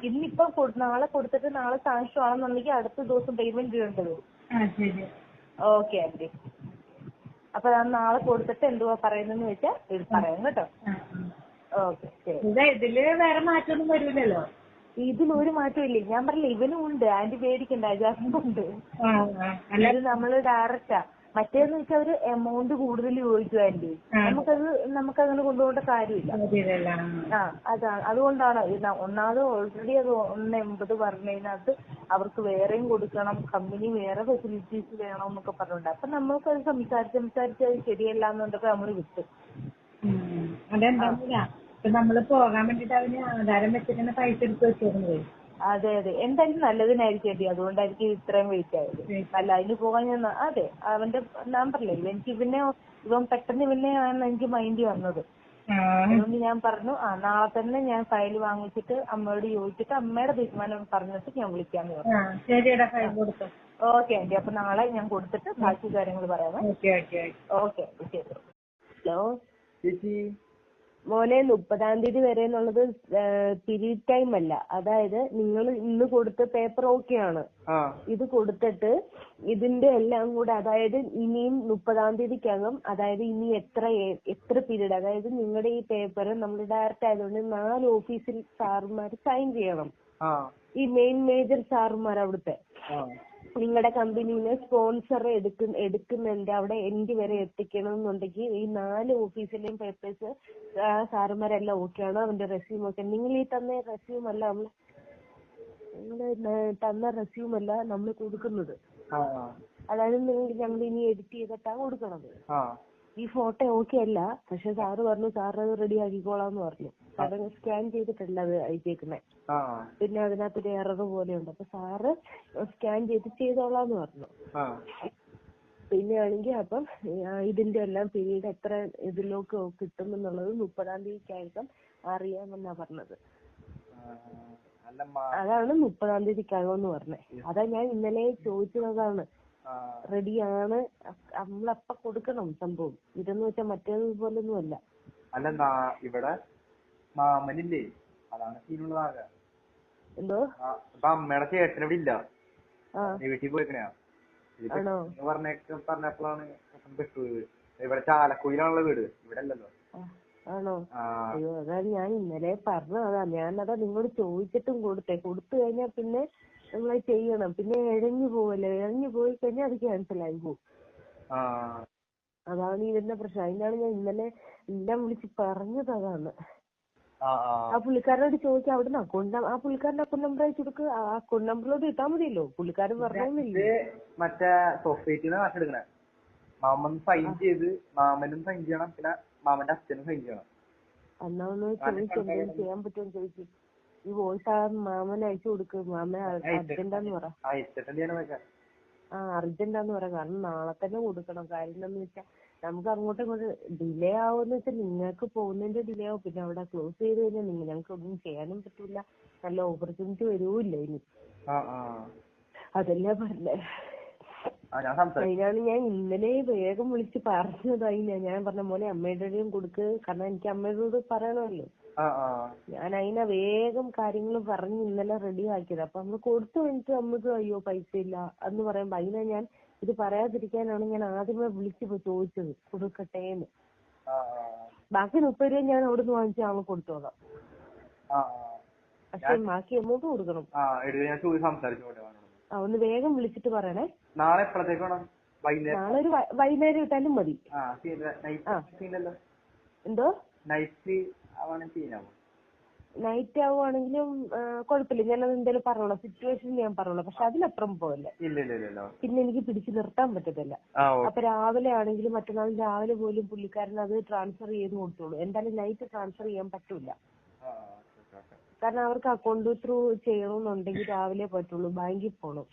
ഇന്നിപ്പം നാളെ കൊടുത്തിട്ട് നാളെ സാങ്ഷൻ ആണെന്നുണ്ടെങ്കിൽ അടുത്ത ദിവസം പേയ്മെന്റ് ചെയ്യേണ്ടത് വരും. Okay aunty. അപ്പൊ ഞാൻ നാളെ കൊടുത്തിട്ട് എന്തുവാ പറയുന്നെന്ന് വെച്ചാൽ ഇത് പറയാം കേട്ടോ. ഓക്കെ ശരി. ഇതില് വേറെ മാറ്റമൊന്നും വരില്ലല്ലോ? ഇതിലൊരു മാറ്റം ഇല്ല. ഞാൻ പറഞ്ഞില്ല ഇവനും ഉണ്ട്. ആന്റി പേടിക്കണ്ട. അജാസും ഉണ്ട്. ഇത് നമ്മള് ഡയറക്റ്റാ. മറ്റേന്ന് വെച്ചാൽ ഒരു എമൗണ്ട് കൂടുതൽ ചോദിച്ചു ആന്റി. നമുക്കങ്ങനെ കൊണ്ടുപോകേണ്ട കാര്യമില്ല. അതാണ്. അതുകൊണ്ടാണ് ഒന്നാമത് ഓൾറെഡി അത് 1.80 പറഞ്ഞതിനകത്ത് അവർക്ക് വേറെയും കൊടുക്കണം. കമ്പനി വേറെ ഫെസിലിറ്റീസ് വേണം എന്നൊക്കെ പറഞ്ഞിട്ടുണ്ട്. അപ്പൊ നമ്മൾക്കത് സംസാരിച്ച് അത് ശരിയല്ല എന്നുണ്ടൊക്കെ നമ്മള് വിട്ടു. അതെന്താ നമ്മള് പോകാൻ വേണ്ടിട്ട് അവന് ആധാരം വെച്ചിട്ട് പൈസ എടുത്ത് വെച്ചിരുന്നത്. അതെ. എന്തായാലും നല്ലതിനായിരിക്കും ആന്റി. അതുകൊണ്ടായിരിക്കും ഇത്രയും വെയിറ്റ് ആയത്. അല്ല അതിന് പോകാൻ അതെ അവന്റെ നമ്പറില്ലേ ഇവൻ പെട്ടെന്ന് ഇവനെയാണ് എനിക്ക് മൈൻഡ് വന്നത്. അതുകൊണ്ട് ഞാൻ പറഞ്ഞു നാളെ തന്നെ ഞാൻ ഫയൽ വാങ്ങിച്ചിട്ട് അമ്മയോട് ചോദിച്ചിട്ട് അമ്മയുടെ തീരുമാനം പറഞ്ഞിട്ട് ഞാൻ വിളിക്കാന്ന് പറഞ്ഞു. Okay aunty. അപ്പൊ നാളെ ഞാൻ കൊടുത്തിട്ട് ബാക്കി കാര്യങ്ങൾ പറയാമേ. ഓക്കെ ആന്റി ശരി. ഹലോ മോനെ, 30-ാം തീയതി വരെ എന്നുള്ളത് പീരീഡ് ടൈം അല്ല. അതായത് നിങ്ങൾ ഇന്ന് കൊടുത്ത പേപ്പർ ഓക്കെയാണ്. ഇത് കൊടുത്തിട്ട് ഇതിന്റെ എല്ലാം കൂടെ അതായത് ഇനിയും 30-ാം തീയതിക്കകം അതായത് ഇനി എത്ര പീരീഡ് അതായത് നിങ്ങളുടെ ഈ പേപ്പർ നമ്മൾ ഡയറക്റ്റ് ആയതുകൊണ്ട് 4 ഓഫീസിൽ സാറുമാർ സൈൻ ചെയ്യണം. ഈ മേജർ സാറുമാർ അവിടുത്തെ നിങ്ങളുടെ കമ്പനിയിലെ സ്പോൺസർ എടുക്കുന്നുണ്ട്. അവിടെ എൻഡ് വരെ എത്തിക്കണം എന്നുണ്ടെങ്കിൽ ഈ 4 ഓഫീസിലെയും പേപ്പേഴ്സ് സാറുമാരെല്ലാം ഓക്കെയാണ്. അവന്റെ റെസ്യൂം ഒക്കെ നിങ്ങൾ ഈ തന്ന റെസ്യൂം അല്ല നമ്മൾ കൊടുക്കുന്നത്. അതായത് ഞങ്ങൾ ഇനി എഡിറ്റ് ചെയ്തിട്ടാണ് കൊടുക്കണത്. ഈ ഫോട്ടോ ഓക്കെ അല്ല. പക്ഷെ സാറ് പറഞ്ഞു സാറ് അത് റെഡി ആക്കിക്കോളാന്ന് പറഞ്ഞു. കാരണം സ്കാൻ ചെയ്തിട്ടല്ല അത് അയച്ചേക്കുന്നേ. പിന്നെ അതിനകത്തൊരു എറർ പോലെയുണ്ട്. അപ്പൊ സാറ് സ്കാൻ ചെയ്തോളാന്ന് പറഞ്ഞു. പിന്നെ ആണെങ്കിൽ അപ്പം ഇതിന്റെ എല്ലാം പീരീഡ് എത്ര ഇതിലൊക്കെ കിട്ടും എന്നുള്ളത് 30-ാം തീയതിക്കകം അറിയാമെന്നാ പറഞ്ഞത്. അതാണ് 30-ാം തീയതിക്കകം എന്ന് പറഞ്ഞത്. അതാ ഞാൻ ഇന്നലെ ചോദിച്ചതാണ്. റെഡിയാണ്. നമ്മളപ്പ കൊടുക്കണം സംഭവം. ഇതെന്ന് വെച്ചാൽ മറ്റേതുപോലൊന്നും അല്ല. ഇവിടെ മാമനില്ലേ, അതാണ് സീനുള്ളതാകെ. എന്തോ അമ്മയുടെ ചേട്ടനിവിടെ ഇല്ല, വീട്ടിൽ പോയിക്കണ പറഞ്ഞപ്പോഴാണ് പെട്ടുപോയത്. ഇവിടെ ചാലക്കുഴിയിലാണുള്ള വീട്, ഇവിടെ അല്ലല്ലോ. ആണോ? അയ്യോ അതാണ് ഞാൻ ഇന്നലെ പറഞ്ഞതാ. ഞാനതാ നിങ്ങളോട് ചോദിച്ചിട്ടും കൊടുത്തു കഴിഞ്ഞാൽ പിന്നെ നിങ്ങൾ ചെയ്യണം. പിന്നെ ഇഴഞ്ഞു പോവല്ലേ, ഇഴഞ്ഞു പോയി കഴിഞ്ഞാൽ അത് ക്യാൻസൽ ആയി പോകും. അതാണ് ഇതിന്റെ പ്രശ്നം. അതിനാണ് ഞാൻ ഇന്നലെ എല്ലാം വിളിച്ച് പറഞ്ഞത്. അതാണ് ആ പുള്ളിക്കാരനോട് ചോദിക്കാം. അവിടുന്ന് ആ പുള്ളിക്കാരന്റെ അക്കൗണ്ട് നമ്പർ അയച്ചു കൊടുക്കുക. ആ അക്കൗണ്ട് നമ്പറിലോട്ട് ഇട്ടാ മതിയല്ലോ. പുള്ളിക്കാരൻ പറഞ്ഞില്ലേ മറ്റേ സൊസൈറ്റിന്ന് കാശെടുക്കണേ. മാമൻ സൈൻ ചെയ്ത് മാമനും സൈൻ ചെയ്യണം, പിന്നെ മാമന്റെ അച്ഛനും സൈൻ ചെയ്യണം. എന്നാ ഒന്ന് ചോദിച്ചു എന്തെങ്കിലും ചെയ്യാൻ പറ്റുമോ ചോദിച്ചു. ഈ വോയിസ് ആ മാമന് അയച്ചു കൊടുക്ക്. മാമ അർജന്റാന്ന് പറ. അർജന്റാന്ന് പറ. കാരണം നാളെ തന്നെ കൊടുക്കണം. കാര്യം എന്താന്ന് വെച്ചാൽ നമുക്ക് അങ്ങോട്ടും ഇങ്ങോട്ട് ഡിലേ ആവുമെന്ന് വെച്ചാൽ നിങ്ങൾക്ക് പോകുന്നതിന്റെ ഡിലേ ആവും. പിന്നെ അവിടെ ക്ലോസ് ചെയ്ത് കഴിഞ്ഞാൽ ഞങ്ങൾക്ക് ഒന്നും ചെയ്യാനും പറ്റൂല. നല്ല ഓപ്പർച്യൂണിറ്റി വരൂല്ല ഇനി. അതല്ലേ പറഞ്ഞേ. അതിനാണ് ഞാൻ ഇന്നലെ വേഗം വിളിച്ച് പറഞ്ഞതായി. ഞാൻ പറഞ്ഞ മോനെ അമ്മയുടെയും കൊടുക്ക്. കാരണം എനിക്ക് അമ്മയോട് പറയണമല്ലോ. ഞാൻ അതിനെ വേഗം കാര്യങ്ങൾ പറഞ്ഞ് ഇന്നലെ റെഡി ആക്കിയത്. അപ്പൊ നമ്മള് കൊടുത്തു കഴിഞ്ഞിട്ട് നമുക്ക് അയ്യോ പൈസ ഇല്ല എന്ന് പറയുമ്പോ അതിനെ ഞാൻ ഇത് പറയാതിരിക്കാനാണ് ഞാൻ ആദ്യമേ വിളിച്ച് ചോദിച്ചത് കൊടുക്കട്ടേന്ന്. ബാക്കി 30 രൂപ ഞാൻ അവിടുന്ന് വാങ്ങിച്ച് അവൾ കൊടുത്തോളാം. പക്ഷെ ബാക്കി എമൗണ്ട് കൊടുക്കണം. ഒന്ന് വേഗം വിളിച്ചിട്ട് പറയണേ. നാളെ ഒരു വൈകുന്നേരം ഇട്ടാലും മതി. എന്തോ നൈറ്റ് ആവുകയാണെങ്കിലും കുഴപ്പമില്ല. ഞാനത് എന്തായാലും പറഞ്ഞോളാം. സിറ്റുവേഷൻ ഞാൻ പറഞ്ഞോളാം. പക്ഷെ അതിനപ്പുറം പോകല്ലേ. പിന്നെ എനിക്ക് പിടിച്ചു നിർത്താൻ പറ്റത്തില്ല. അപ്പൊ രാവിലെ ആണെങ്കിലും മറ്റന്നാൾ രാവിലെ പോലും പുള്ളിക്കാരൻ അത് ട്രാൻസ്ഫർ ചെയ്ത് കൊടുത്തോളൂ. എന്തായാലും നൈറ്റ് ട്രാൻസ്ഫർ ചെയ്യാൻ പറ്റൂല. കാരണം അവർക്ക് അക്കൗണ്ട് ത്രൂ ചെയ്യണമെന്നുണ്ടെങ്കിൽ രാവിലെ പറ്റുള്ളൂ. ബാങ്കിൽ പോകണം.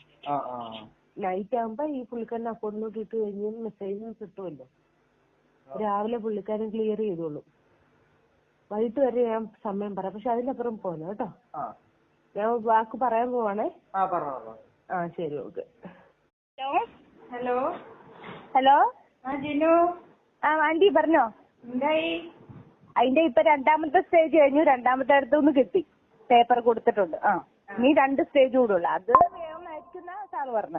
നൈറ്റ് ആകുമ്പോ ഈ പുള്ളിക്കാരൻ അക്കൗണ്ടിലോട്ട് ഇട്ട് കഴിഞ്ഞ് മെസ്സേജ് കിട്ടുമല്ലോ. രാവിലെ പുള്ളിക്കാരൻ ക്ലിയർ ചെയ്തോളൂ. വൈകിട്ട് വരെ ഞാൻ സമയം പറയാം. പക്ഷെ അതിനപ്പുറം പോകണം കേട്ടോ. ഞാൻ വാക്ക് പറയാൻ പോവാണേ. ശരി okay. Hello hello Jinu. Aunty പറഞ്ഞോ. എന്തായി? അതിന്റെ ഇപ്പൊ 2ാമത്തെ സ്റ്റേജ് കഴിഞ്ഞു. 2ാമത്തെ അടുത്തുനിന്ന് കിട്ടി. പേപ്പർ കൊടുത്തിട്ടുണ്ട്. ഇനി 2 സ്റ്റേജ് കൂടെ ഉള്ളു. അത് വേഗമായിരിക്കുന്ന സാറ് പറഞ്ഞ.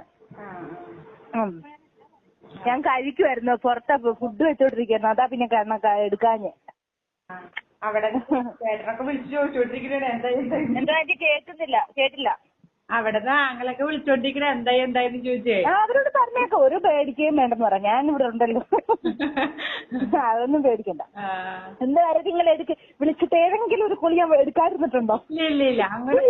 ഞാൻ കഴിക്കുമായിരുന്നു. പുറത്താ ഫുഡ് വെച്ചോണ്ടിരിക്കുന്നു. അതാ പിന്നെ എടുക്കാഞ്ഞ്. അവിടെ ചേട്ടനൊക്കെ വിളിച്ചു ചോദിച്ചോണ്ടിരിക്കണേ എന്താ കേട്ടില്ല. അവിടെ ആങ്ങളൊക്കെ വിളിച്ചോണ്ടിരിക്കണേ എന്തായെന്ന് ചോദിച്ചേ. അവരോട് പറഞ്ഞേക്കാം. ഒരു പേടിക്കുകയും വേണ്ടെന്ന് പറയാം. ഞാൻ ഇവിടെ ഉണ്ടല്ലോ. അതൊന്നും പേടിക്കണ്ട. എന്താ കാര്യം നിങ്ങൾ വിളിച്ചിട്ട് ഏതെങ്കിലും ഒരു കുളി ഞാൻ എടുക്കാതിരുന്നിട്ടുണ്ടോ? ഇല്ല അങ്ങനെ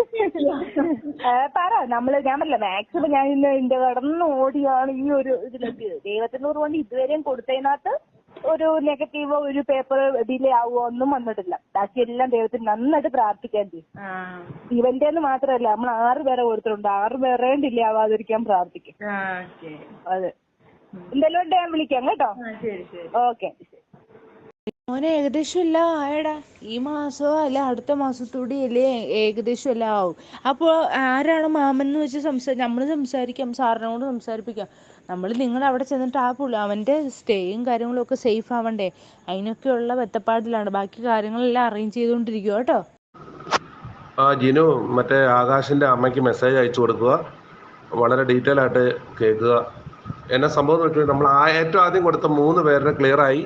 പറ. ഞാൻ പറഞ്ഞില്ല മാക്സിമം ഞാൻ ഇന്ന് എന്റെ കടന്ന് ഓടിയാണ് ഈ ഒരു ഇതിലെത്തിയത്. ദൈവത്തിനോട് കൊണ്ട് ഇതുവരെയും കൊടുത്തതിനകത്ത് ഒരു നെഗറ്റീവോ ഒരു പേപ്പർ ഡിലേ ആവുമോ ഒന്നും വന്നിട്ടില്ല. ബാക്കി എല്ലാം ദൈവത്തിന് നന്നായിട്ട് പ്രാർത്ഥിക്കാൻ ചെയ്യും. ഇവന്റെ മാത്രമല്ല നമ്മൾ 6 പേരെ കൊടുത്തിട്ടുണ്ട്. 6 പേരെയും ഡിലേ ആവാതിരിക്കാൻ പ്രാർത്ഥിക്കും. അതെ. എന്തെങ്കിലും ഉണ്ട് ഞാൻ വിളിക്കാം കേട്ടോ. ഓക്കെ. മോനെ ഏകദേശം എല്ലാം ആയടാ. ഈ മാസമോ അല്ല അടുത്ത മാസത്തൂടി അല്ലേ ഏകദേശം എല്ലാം ആവും. അപ്പോൾ ആരാണ് മാമൻ എന്ന് വെച്ച് നമ്മൾ സംസാരിക്കാം. സാറിനോട് സംസാരിപ്പിക്കാം. നമ്മൾ നിങ്ങളവിടെ ചെന്നിട്ട് അവൻ്റെ സ്റ്റേയും കാര്യങ്ങളും ഒക്കെ സേഫ് ആവണ്ടേ. അതിനൊക്കെയുള്ള ബന്ധപ്പാടിലാണ്. ബാക്കി കാര്യങ്ങളെല്ലാം അറേഞ്ച് ചെയ്തുകൊണ്ടിരിക്കുക കേട്ടോ. ജിനു മറ്റേ ആകാശിൻ്റെ അമ്മയ്ക്ക് മെസ്സേജ് അയച്ചു കൊടുക്കുക. വളരെ ഡീറ്റെയിൽ ആയിട്ട് കേൾക്കുക. എന്നെ സംഭവം എന്ന് വെച്ചാൽ നമ്മൾ ഏറ്റവും ആദ്യം കൊടുത്ത 3 പേരുടെ ക്ലിയറായി.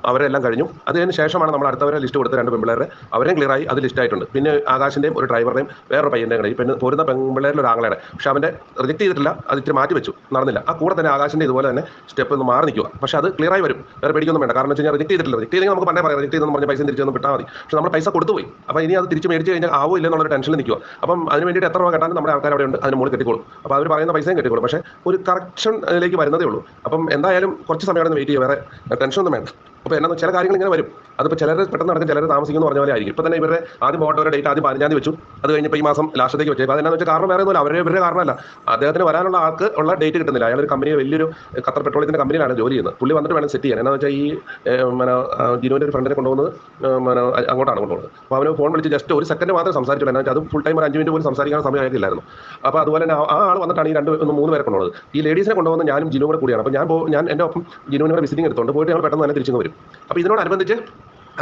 അവരെല്ലാം കഴിഞ്ഞു. അതിന് ശേഷമാണ് നമ്മൾ അടുത്തവരെ ലിസ്റ്റ് കൊടുത്ത 2 പെൺപിള്ളേരെ. അവരെയും ക്ലിയറായി. അത് ലിസ്റ്റായിട്ടുണ്ട്. പിന്നെ ആകാശിൻ്റെയും ഒരു ഡ്രൈവറുടെയും വേറൊരു പയ്യൻ്റെയും കൂടെ ഈ പോരുന്ന പെൺപിള്ളേരിൽ ഒരു ആങ്ങളയുടെ. പക്ഷെ അവൻ്റെ റിജക്ട് ചെയ്തിട്ടില്ല. അത് ഇച്ചിരി മാറ്റി വെച്ചു. നടന്നില്ല. ആ കൂടെ തന്നെ ആകാശിൻ്റെ ഇതുപോലെ തന്നെ സ്റ്റെപ്പ് ഒന്ന് മാറി നിൽക്കുക. പക്ഷേ അത് ക്ലിയറായി വരും. വേറെ പേടിക്കൊന്നും വേണ്ട. കാരണം വെച്ച് കഴിഞ്ഞാൽ റിജക്ട് ചെയ്തിട്ടില്ല. റിജക്ട് ചെയ്തെങ്കിൽ നമുക്ക് പണ്ടേ പറയാം. റിജക്ട് ചെയ്തെന്ന് പറഞ്ഞ് പൈസ തിരിച്ചൊന്നും വിട്ടാൽ മതി. പക്ഷേ നമ്മൾ പൈസ കൊടുത്തുപോയി. അപ്പോൾ ഇനി അത് തിരിച്ച് മേടിച്ച് കഴിഞ്ഞാൽ ആവോ ഇല്ലെന്നുള്ളൊരു ടെൻഷനിൽ നിൽക്കുക. അപ്പം അതിന് വേണ്ടിയിട്ട് എത്ര രൂപ കേട്ടാലും നമ്മുടെ ആൾക്കാർ അവിടെ ഉണ്ട്. അതിന് മുകളിൽ കെട്ടിക്കോളും. അപ്പോൾ അവർ പറയുന്ന പൈസയും കെട്ടിക്കോളും. പക്ഷേ ഒരു കറക്ഷനിലേക്ക് വരുന്നതേ ഉള്ളൂ. അപ്പം എന്തായാലും കുറച്ച് സമയം വെയിറ്റ് ചെയ്യുക. വേറെ ടെൻഷനൊന്നും വേണ്ട. അപ്പോൾ എന്നാ ചില കാര്യങ്ങൾ ഇങ്ങനെ വരും. അതിപ്പോൾ ചിലർ പെട്ടെന്ന് നടക്കും, ചിലർ താമസിക്കുന്നു പറഞ്ഞ പോലെ ആയിരിക്കും. ഇപ്പോൾ തന്നെ ഇവരുടെ ആദ്യം പോകേണ്ട ഡേറ്റ് ആദ്യം 15-ാം തീയതി വെച്ചു. അത് കഴിഞ്ഞപ്പോൾ ഈ മാസം ലാസ്റ്റത്തേക്ക് വെച്ചു. അപ്പോൾ അതെന്നാന്ന് വെച്ചാൽ കാരണം വേറെ ഒന്നുമില്ല. ഇവരുടെ കാരണമല്ല. അദ്ദേഹത്തിന് വരാനുള്ള ആൾക്ക് ഉള്ള ഡേറ്റ് കിട്ടുന്നില്ല. അയാൾ ഒരു കമ്പനി വലിയൊരു ഖത്തർ പെട്രോളിയത്തിൻ്റെ കമ്പനിയിലാണ് ജോലി ചെയ്യുന്നത്. പുള്ളി വന്നിട്ട് വേണം സെറ്റ് ചെയ്യാൻ. എന്താണെന്ന് വെച്ചാൽ ഈ ജിനുവിൻ്റെ ഒരു ഫ്രണ്ടിനെ കൊണ്ടുപോകുന്നത് അങ്ങോട്ടാണ് കൊണ്ടുപോകുന്നത്. അപ്പോൾ അവന് ഫോൺ വിളിച്ച് ജസ്റ്റ് ഒരു സെക്കൻഡ് മാത്രമേ സംസാരിച്ചുള്ളൂ. എന്താ വെച്ചാൽ അത് ഫുൾ ടൈം ഒരു 5 മിനിറ്റ് പോലും സംസാരിക്കാൻ സമയമായിട്ടില്ലായിരുന്നു. അപ്പോൾ അതുപോലെ തന്നെ ആ ആൾ വന്നിട്ടാണ് ഈ 3 പേരെ കൊണ്ടുപോകുന്നത്. ഈ ലേഡീസിനെ കൊണ്ടുപോകുന്നത് ഞാനും ജിനുവും കൂടെ കൂടിയാണ്. അപ്പോൾ ഞാൻ എൻ്റെ ഒപ്പം ജിനുവിനെ വിസിറ്റിംഗ് എടുത്തുകൊണ്ട് പോയിട്ട് ഞങ്ങൾ പെട്ടെന്ന് തന്നെ തിരിച്ചു വരും. അപ്പോൾ ഇതിനോടനുബന്ധിച്ച്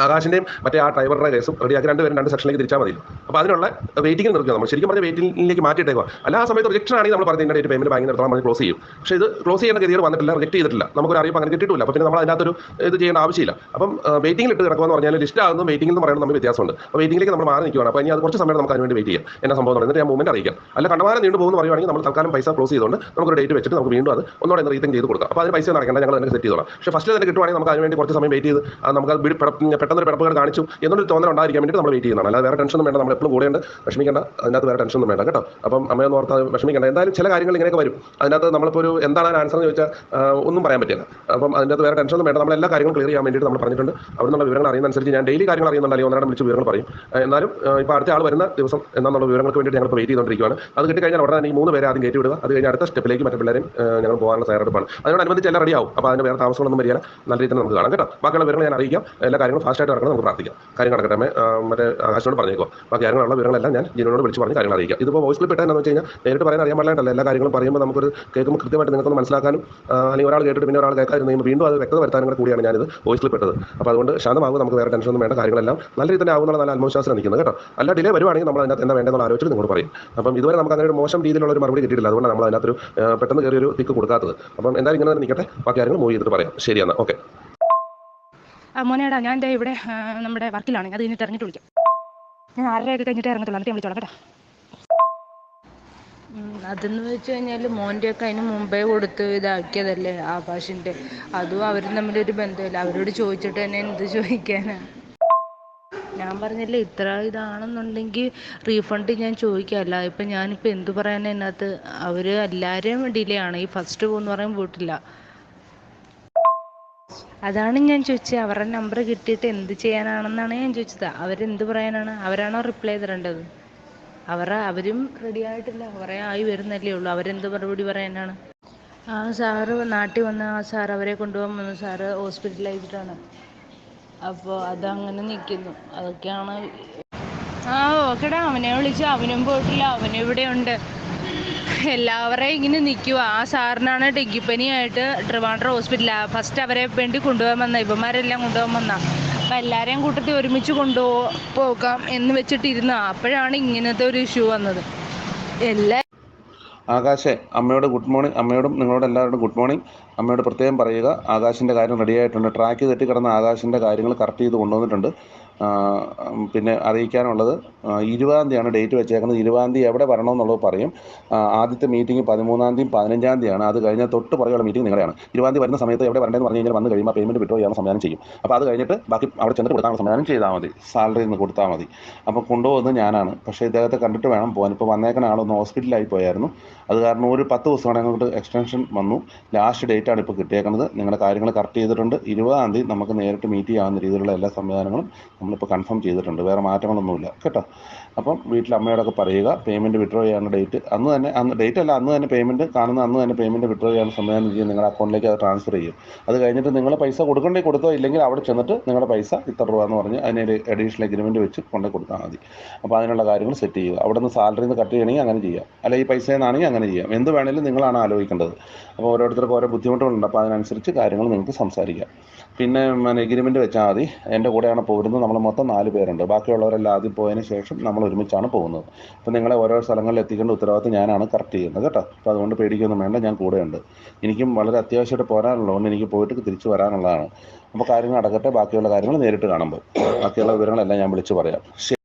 ആകാശിൻ്റെയും മറ്റേ ആ ഡ്രൈവറുടെ കേസും റെഡിയാക്കി 2 പേരും 2 സെക്ഷനിലേക്ക് തിരിച്ചാൽ മതി. അപ്പോൾ അതിനുള്ള വെയിറ്റിംഗ് നിർത്തുക. നമ്മൾ ശരിക്കും പറഞ്ഞാൽ വെയിറ്റിംഗിലേക്ക് മാറ്റിയിട്ടേക്കുക. അല്ല ആ സമയത്ത് റിജക്ഷൻ ആണെങ്കിൽ നമ്മൾ പറഞ്ഞ ഡേറ്റ് പേയ്മെന്റ് ബാങ്കിൽ നിർത്താൻ നമ്മൾ ക്ലോസ് ചെയ്യും. പക്ഷേ ഇത് ക്ലോസ് ചെയ്യുന്ന ഗതികൾ വന്നിട്ടില്ല, റിജക്ട് ചെയ്തിട്ടില്ല. നമുക്കൊരു അറിയിപ്പ് അങ്ങനെ കിട്ടിയിട്ടില്ല. അപ്പോൾ പിന്നെ നമ്മൾ അതിനകത്തൊരു ഇത് ചെയ്യേണ്ട ആവശ്യമില്ല. അപ്പം വെയിറ്റിംഗിൽ ഇട്ട് കിടക്കുമെന്ന് പറഞ്ഞാൽ ലിസ്റ്റ് ആകുന്നു വെയിറ്റിംഗ് എന്ന് പറയുന്നത് നമ്മൾ വ്യത്യാസമുണ്ട്. അപ്പോൾ വെയിറ്റിംഗിലേക്ക് നമ്മൾ മാറി നിൽക്കുകയാണ്. അപ്പോൾ ഇനി അത് കുറച്ച് സമയം നമുക്ക് അതിന് വേണ്ടി വെയിറ്റ് ചെയ്യാം. എന്നാ സംഭവം എന്ന് പറയുന്നത് ഞാൻ മൂവ്മെന്റ് അറിയിക്കാം. അല്ല കണ്ടമാനം നീണ്ടു പോകുന്നു പറയുവാണെങ്കിൽ നമ്മൾ തൽക്കാലം പൈസ ക്ലോസ് ചെയ്തുകൊണ്ട് നമുക്കൊരു ഡേറ്റ് വെച്ചിട്ട് നമുക്ക് വീണ്ടും അത് ഒന്നോടെ റീതിങ് ചെയ്ത് കൊടുക്കാം. അപ്പോൾ അതിന് പൈസ നടക്കേണ്ട ഞങ്ങൾ തന്നെ സെറ്റ് ചെയ്തോളാം. പക്ഷേ ഫസ്റ്റ് തന്നെ കിട്ടുവാണെങ്കിൽ നമുക്ക് അതിന് വേണ്ടി കുറച്ച് സമയം വെയിറ്റ് ചെയ്ത് നമുക്ക് പെട്ടെന്ന് ഒരു പിറപ്പുകൾ കാണിച്ചു എന്നൊരു തോന്നൽ ഉണ്ടായിരിക്കാൻ വേണ്ടി നമ്മൾ വെയിറ്റ് ചെയ്യുന്നതാണ്. അല്ലാതെ വേറെ ടെൻഷനൊന്നും വേണ്ട, നമ്മൾ എപ്പോഴും കൂടെയുണ്ട്, വിഷമിക്കേണ്ട, അതിനകത്ത് വേറെ ടെൻഷനൊന്നും വേണ്ട കേട്ടോ. അപ്പം അമ്മയൊന്നും ഓർത്ത് വിഷമിക്കേണ്ട. എന്തായാലും ചില കാര്യങ്ങൾ ഇങ്ങനെയൊക്കെ വരും. അതിനകത്ത് നമ്മളിപ്പോൾ ഒരു എന്താണ് ആൻസർ എന്ന് ചോദിച്ചാൽ ഒന്നും പറയാൻ പറ്റില്ല. അപ്പം അതിനകത്ത് വേറെ ടെൻഷനൊന്നും വേണ്ട. നമ്മൾ എല്ലാ കാര്യങ്ങളും ക്ലിയർ ചെയ്യാൻ വേണ്ടിയിട്ട് നമ്മൾ പറഞ്ഞിട്ടുണ്ട്. അവിടെ നിന്നുള്ള വിവരങ്ങൾ അറിയുന്നതനുസരിച്ച് ഞാൻ ഡെയിലി കാര്യങ്ങൾ അറിയുന്നുണ്ടെങ്കിൽ ഒന്നരാടം വിളിച്ച് വിവരങ്ങൾ പറയും. എന്നാലും ഇപ്പോൾ അടുത്ത ആൾ വരുന്ന ദിവസം എന്നുള്ള വിവരങ്ങൾക്ക് വേണ്ടിയിട്ട് ഞങ്ങൾ വെയിറ്റ് ചെയ്തുകൊണ്ടിരിക്കുകയാണ്. അത് കിട്ടിക്കഴിഞ്ഞാൽ ഉടനെ ഈ 3 പേരെ ആദ്യം കയറ്റി വിടുക. അത് കഴിഞ്ഞ് അടുത്ത സ്റ്റെപ്പിലേക്ക് മറ്റു പിള്ളേരും ഞങ്ങൾ പോകാനുള്ള തയ്യാറെടുപ്പാണ്. അതിനോടനുബന്ധിച്ച് എല്ലാം റെഡിയാവും. അപ്പോൾ അതിന് വേറെ താമസങ്ങളൊന്നും വരില്ല. നല്ല രീതിയിൽ നമുക്ക് കാണാം കേട്ടോ. ബാക്കിയുള്ള വിവരങ്ങൾ ഞാൻ അറിയിക്കാം. എല്ലാ കാര്യങ്ങളും ഫാസ്റ്റായിട്ട് നടക്കണം. നമുക്ക് പ്രാർത്ഥിക്കാം. കാര്യം നടക്കട്ടെ. മറ്റേ ആകാശനോട് പറഞ്ഞേക്കോ. ബാക്കി കാര്യങ്ങളുള്ള വിവരങ്ങളെല്ലാം ഞാൻ ജിനോട് വിളിച്ച് പറഞ്ഞ് കാര്യങ്ങൾ അറിയിക്കാം. ഇതിപ്പോൾ വോയിസ് ക്ലിപ്പ് ഇട്ടാന്ന് വെച്ച് കഴിഞ്ഞാൽ നേരിട്ട് പറയാൻ അറിയാൻ പാടില്ല. എല്ലാ കാര്യങ്ങളും പറയുമ്പോൾ നമുക്കൊരു കേൾക്കുമ്പോൾ കൃത്യമായിട്ട് നിങ്ങൾക്കൊന്ന് മനസ്സിലാക്കാനും അല്ലെങ്കിൽ ഒരാൾ കേട്ടിട്ട് പിന്നെ ഒരാൾ കേൾക്കാതിരുന്നെങ്കിൽ വീണ്ടും അത് വ്യക്തത വരുത്താനും കൂടെ കൂടിയാണ് ഞാനിത് വോയിസ് ക്ലിപ്പ് ഇട്ടത്. അപ്പോൾ അതുകൊണ്ട് ശാന്തമാകും. നമുക്ക് വേറെ ടെൻഷനൊന്നും വേണ്ട. കാര്യങ്ങളെല്ലാം നല്ല രീതിയിൽ തന്നെ ആകുന്നുള്ള നല്ല ആത്മവിശ്വാസം നിൽക്കുന്നത് കേട്ടോ. അല്ല ഡിലേ വരുവാണെങ്കിൽ നമ്മൾ അതിനകത്ത് എന്താ വേണ്ടതെന്നുള്ള ആലോചിച്ചിട്ട് നിങ്ങളോട് പറയും. അപ്പം ഇതുവരെ നമുക്ക് അങ്ങനെ ഒരു മോശം രീതിയിലുള്ള ഒരു മറുപടി കിട്ടിയിട്ടില്ല. അതുകൊണ്ട് നമ്മൾ അതിനകത്തൊരു പെട്ടെന്ന് കയറി ഒരു തിക്ക് കൊടുക്കാത്തത്. അപ്പം എന്തായാലും ഇങ്ങനെ തന്നെ നിൽക്കട്ടെ. ബാക്കി കാര്യങ്ങൾ മൂവ് ചെയ്തിട്ട് പറയാം. ശരിയെന്നാൽ ഓക്കെ. മോനേടാ ഞാൻ ദേ ഇവിടെ നമ്മുടെ വർക്കിലാണ്. അത് കഴിഞ്ഞിട്ട് ഇറങ്ങിയിട്ട് വിളിക്കാം. ഞാൻ 6:30 കഴിഞ്ഞിട്ട് ഇറങ്ങത്തുള്ളൂ. എന്നിട്ട് ഞാൻ വിളിച്ചോളാം കേട്ടോ. അതെന്ന് വെച്ച് കഴിഞ്ഞാൽ മോൻ്റെയൊക്കെ അതിന് മുമ്പേ കൊടുത്ത് ഇതാക്കിയതല്ലേ ആകാശിൻ്റെ. അതും അവരും തമ്മിലൊരു ബന്ധമില്ല. അവരോട് ചോദിച്ചിട്ട് തന്നെ എന്ത് ചോദിക്കാനാണ്. ഞാൻ പറഞ്ഞില്ലേ ഇത്ര ഇതാണെന്നുണ്ടെങ്കിൽ റീഫണ്ട് ഞാൻ ചോദിക്കാമല്ല. ഇപ്പം ഞാനിപ്പോൾ എന്ത് പറയാനാ അതിനകത്ത്. അവർ എല്ലാവരും ഡിലേ ആണ്. ഈ ഫസ്റ്റ് പോകുന്ന പറയാൻ പോയിട്ടില്ല. അതാണ് ഞാൻ ചോദിച്ചത്. അവരുടെ നമ്പർ കിട്ടിയിട്ട് എന്ത് ചെയ്യാനാണെന്നാണ് ഞാൻ ചോദിച്ചത്. അവരെന്ത് പറയാനാണ്? അവരാണോ റിപ്ലൈ തരേണ്ടത്? അവരും റെഡി ആയിട്ടില്ല. കുറേ ആയി വരുന്നല്ലേ ഉള്ളൂ. അവരെന്ത് മറുപടി പറയാനാണ്? ആ സാറ് നാട്ടിൽ വന്ന ആ സാർ അവരെ കൊണ്ടുപോകാൻ വന്നു. സാറ് ഹോസ്പിറ്റലൈസ്ഡാണ്. അപ്പോൾ അതങ്ങനെ നിൽക്കുന്നു. അതൊക്കെയാണ്. ഓക്കെടാ. അവനെ വിളിച്ചു. അവനും പോയിട്ടില്ല. അവനും ഇവിടെ ഉണ്ട്. എല്ലാവരെയും ഇങ്ങനെ നിൽക്കുക. ആ സാറിനാണ് ഡെങ്കിപ്പനിയായിട്ട് ട്രിവാൻഡ്രം ഹോസ്പിറ്റലാണ്. ഫസ്റ്റ് അവരെ വേണ്ടി കൊണ്ടുപോകാൻ വന്ന ഇവന്മാരെല്ലാം കൊണ്ടുപോകാൻ വന്ന. അപ്പം എല്ലാവരെയും കൂട്ടത്തിൽ ഒരുമിച്ച് പോകാം എന്ന് വെച്ചിട്ടിരുന്ന. അപ്പോഴാണ് ഇങ്ങനത്തെ ഒരു ഇഷ്യൂ വന്നത്. ആകാശേ, അമ്മയോട് ഗുഡ് മോർണിംഗ്. അമ്മയോടും നിങ്ങളോട് എല്ലാവരോടും ഗുഡ് മോർണിംഗ്. അമ്മയോട് പ്രത്യേകം പറയുക, ആകാശിൻ്റെ കാര്യം റെഡി ആയിട്ടുണ്ട്. ട്രാക്ക് തെറ്റിക്കിടന്ന ആകാശിൻ്റെ കാര്യങ്ങൾ കറക്റ്റ് ചെയ്ത് കൊണ്ടുവന്നിട്ടുണ്ട്. പിന്നെ അറിയിക്കാനുള്ളത് 20-ാം തീയതിയാണ് ഡേറ്റ് വെച്ചേക്കുന്നത്. 20-ാം തീയതി എവിടെ വരണമെന്നുള്ളത് പറയും. ആദ്യത്തെ മീറ്റിംഗ് 13-ാം തീയതി 15-ാം തീയതിയാണ്. അത് കഴിഞ്ഞാൽ തൊട്ട് പുറകെയുള്ള മീറ്റിംഗ് നിങ്ങളുടെയാണ്. 20-ാം തീയതി വരുന്ന സമയത്ത് എവിടെ വരേണ്ടതെന്ന് പറഞ്ഞു കഴിഞ്ഞാൽ വന്ന് കഴിയുമ്പോൾ പേയ്മെൻറ്റ് വിഡ്രോ ചെയ്യാൻ സംവിധാനം ചെയ്യും. അപ്പോൾ അത് കഴിഞ്ഞിട്ട് ബാക്കി അവിടെ ചെന്നിട്ട് കൊടുക്കാൻ സംവിധാനം ചെയ്താൽ മതി. സാലറി നിന്ന് കൊടുത്താൽ മതി. അപ്പോൾ കൊണ്ടുപോകുന്നത് ഞാനാണ്. പക്ഷേ ഇദ്ദേഹത്തെ കണ്ടിട്ട് വേണം പോകാൻ. ഇപ്പോൾ വന്നേക്കുന്ന ആളൊന്ന് ഹോസ്പിറ്റലായി പോയായിരുന്നു. അത് കാരണം ഒരു 10 ദിവസമാണ് അങ്ങോട്ട് എക്സ്റ്റൻഷൻ വന്നു. ലാസ്റ്റ് ഡേറ്റാണ് ഇപ്പോൾ കിട്ടിയേക്കുന്നത്. നിങ്ങളുടെ കാര്യങ്ങൾ കറക്റ്റ് ചെയ്തിട്ടുണ്ട്. 20-ാം തീയതി നമുക്ക് നേരിട്ട് മീറ്റ് ചെയ്യാവുന്ന രീതിയിലുള്ള എല്ലാ സംവിധാനങ്ങളും നമ്മളിപ്പോൾ കൺഫേം ചെയ്തിട്ടുണ്ട്. വേറെ മാറ്റങ്ങളൊന്നുമില്ല കേട്ടോ. അപ്പം വീട്ടിൽ അമ്മയോടൊക്കെ പറയുക, പേയ്മെൻറ്റ് വിഡ്രോ ചെയ്യാനുള്ള ഡേറ്റ് അന്ന് തന്നെ പേയ്മെൻറ്റ് കാണുന്ന അന്ന് തന്നെ പേയ്മെൻറ്റ് വിഡ്രോ ചെയ്യാനുള്ള സംവിധാനം ചെയ്യും. നിങ്ങളുടെ അക്കൗണ്ടിലേക്ക് അത് ട്രാൻസ്ഫർ ചെയ്യും. അത് കഴിഞ്ഞിട്ട് നിങ്ങൾ പൈസ കൊടുക്കേണ്ടി കൊടുത്തോ, ഇല്ലെങ്കിൽ അവിടെ ചെന്നിട്ട് നിങ്ങളുടെ പൈസ ഇത്ര രൂപ എന്ന് പറഞ്ഞ് അതിനൊരു അഡീഷണൽ എഗ്രിമെൻറ്റ് വെച്ച് കൊണ്ടുപോയി കൊടുത്താൽ മതി. അപ്പോൾ അതിനുള്ള കാര്യങ്ങൾ സെറ്റ് ചെയ്യുക. അവിടെ നിന്ന് സാലറിയിൽ നിന്ന് കട്ട് ചെയ്യണമെങ്കിൽ അങ്ങനെ ചെയ്യാം, അല്ലെങ്കിൽ ഈ പൈസയിൽ നിന്നാണെങ്കിൽ അങ്ങനെ ചെയ്യാം. എന്ത് വേണമെങ്കിലും നിങ്ങളാണ് ആലോചിക്കേണ്ടത്. അപ്പോൾ ഓരോരുത്തർക്കും ഓരോ ബുദ്ധിമുട്ടുകളുണ്ട്. അപ്പോൾ അതിനനുസരിച്ച് കാര്യങ്ങൾ നിങ്ങൾക്ക് സംസാരിക്കാം. പിന്നെ എഗ്രിമെൻറ്റ് വെച്ചാൽ മതി. എൻ്റെ കൂടെയാണ് പോരുന്നത്. നമ്മൾ മൊത്തം 4 പേരുണ്ട്. ബാക്കിയുള്ളവരെല്ലാം ആദ്യം പോയതിന് ശേഷം നമ്മൾ ഒരുമിച്ചാണ് പോകുന്നത്. അപ്പോൾ നിങ്ങളെ ഓരോ സ്ഥലങ്ങളിൽ എത്തിക്കേണ്ട ഉത്തരവാദിത്വം ഞാനാണ് കറക്റ്റ് ചെയ്യുന്നത് കേട്ടോ. അപ്പോൾ അതുകൊണ്ട് പേടിക്കൊന്നും വേണ്ട, ഞാൻ കൂടെയുണ്ട്. എനിക്കും വളരെ അത്യാവശ്യമായിട്ട് പോരാനുള്ളതുകൊണ്ട് എനിക്ക് പോയിട്ട് തിരിച്ച് വരാനുള്ളതാണ്. അപ്പോൾ കാര്യങ്ങൾ നടക്കട്ടെ. ബാക്കിയുള്ള കാര്യങ്ങൾ നേരിട്ട് കാണുമ്പോൾ ബാക്കിയുള്ള വിവരങ്ങളെല്ലാം ഞാൻ വിളിച്ച് പറയാം.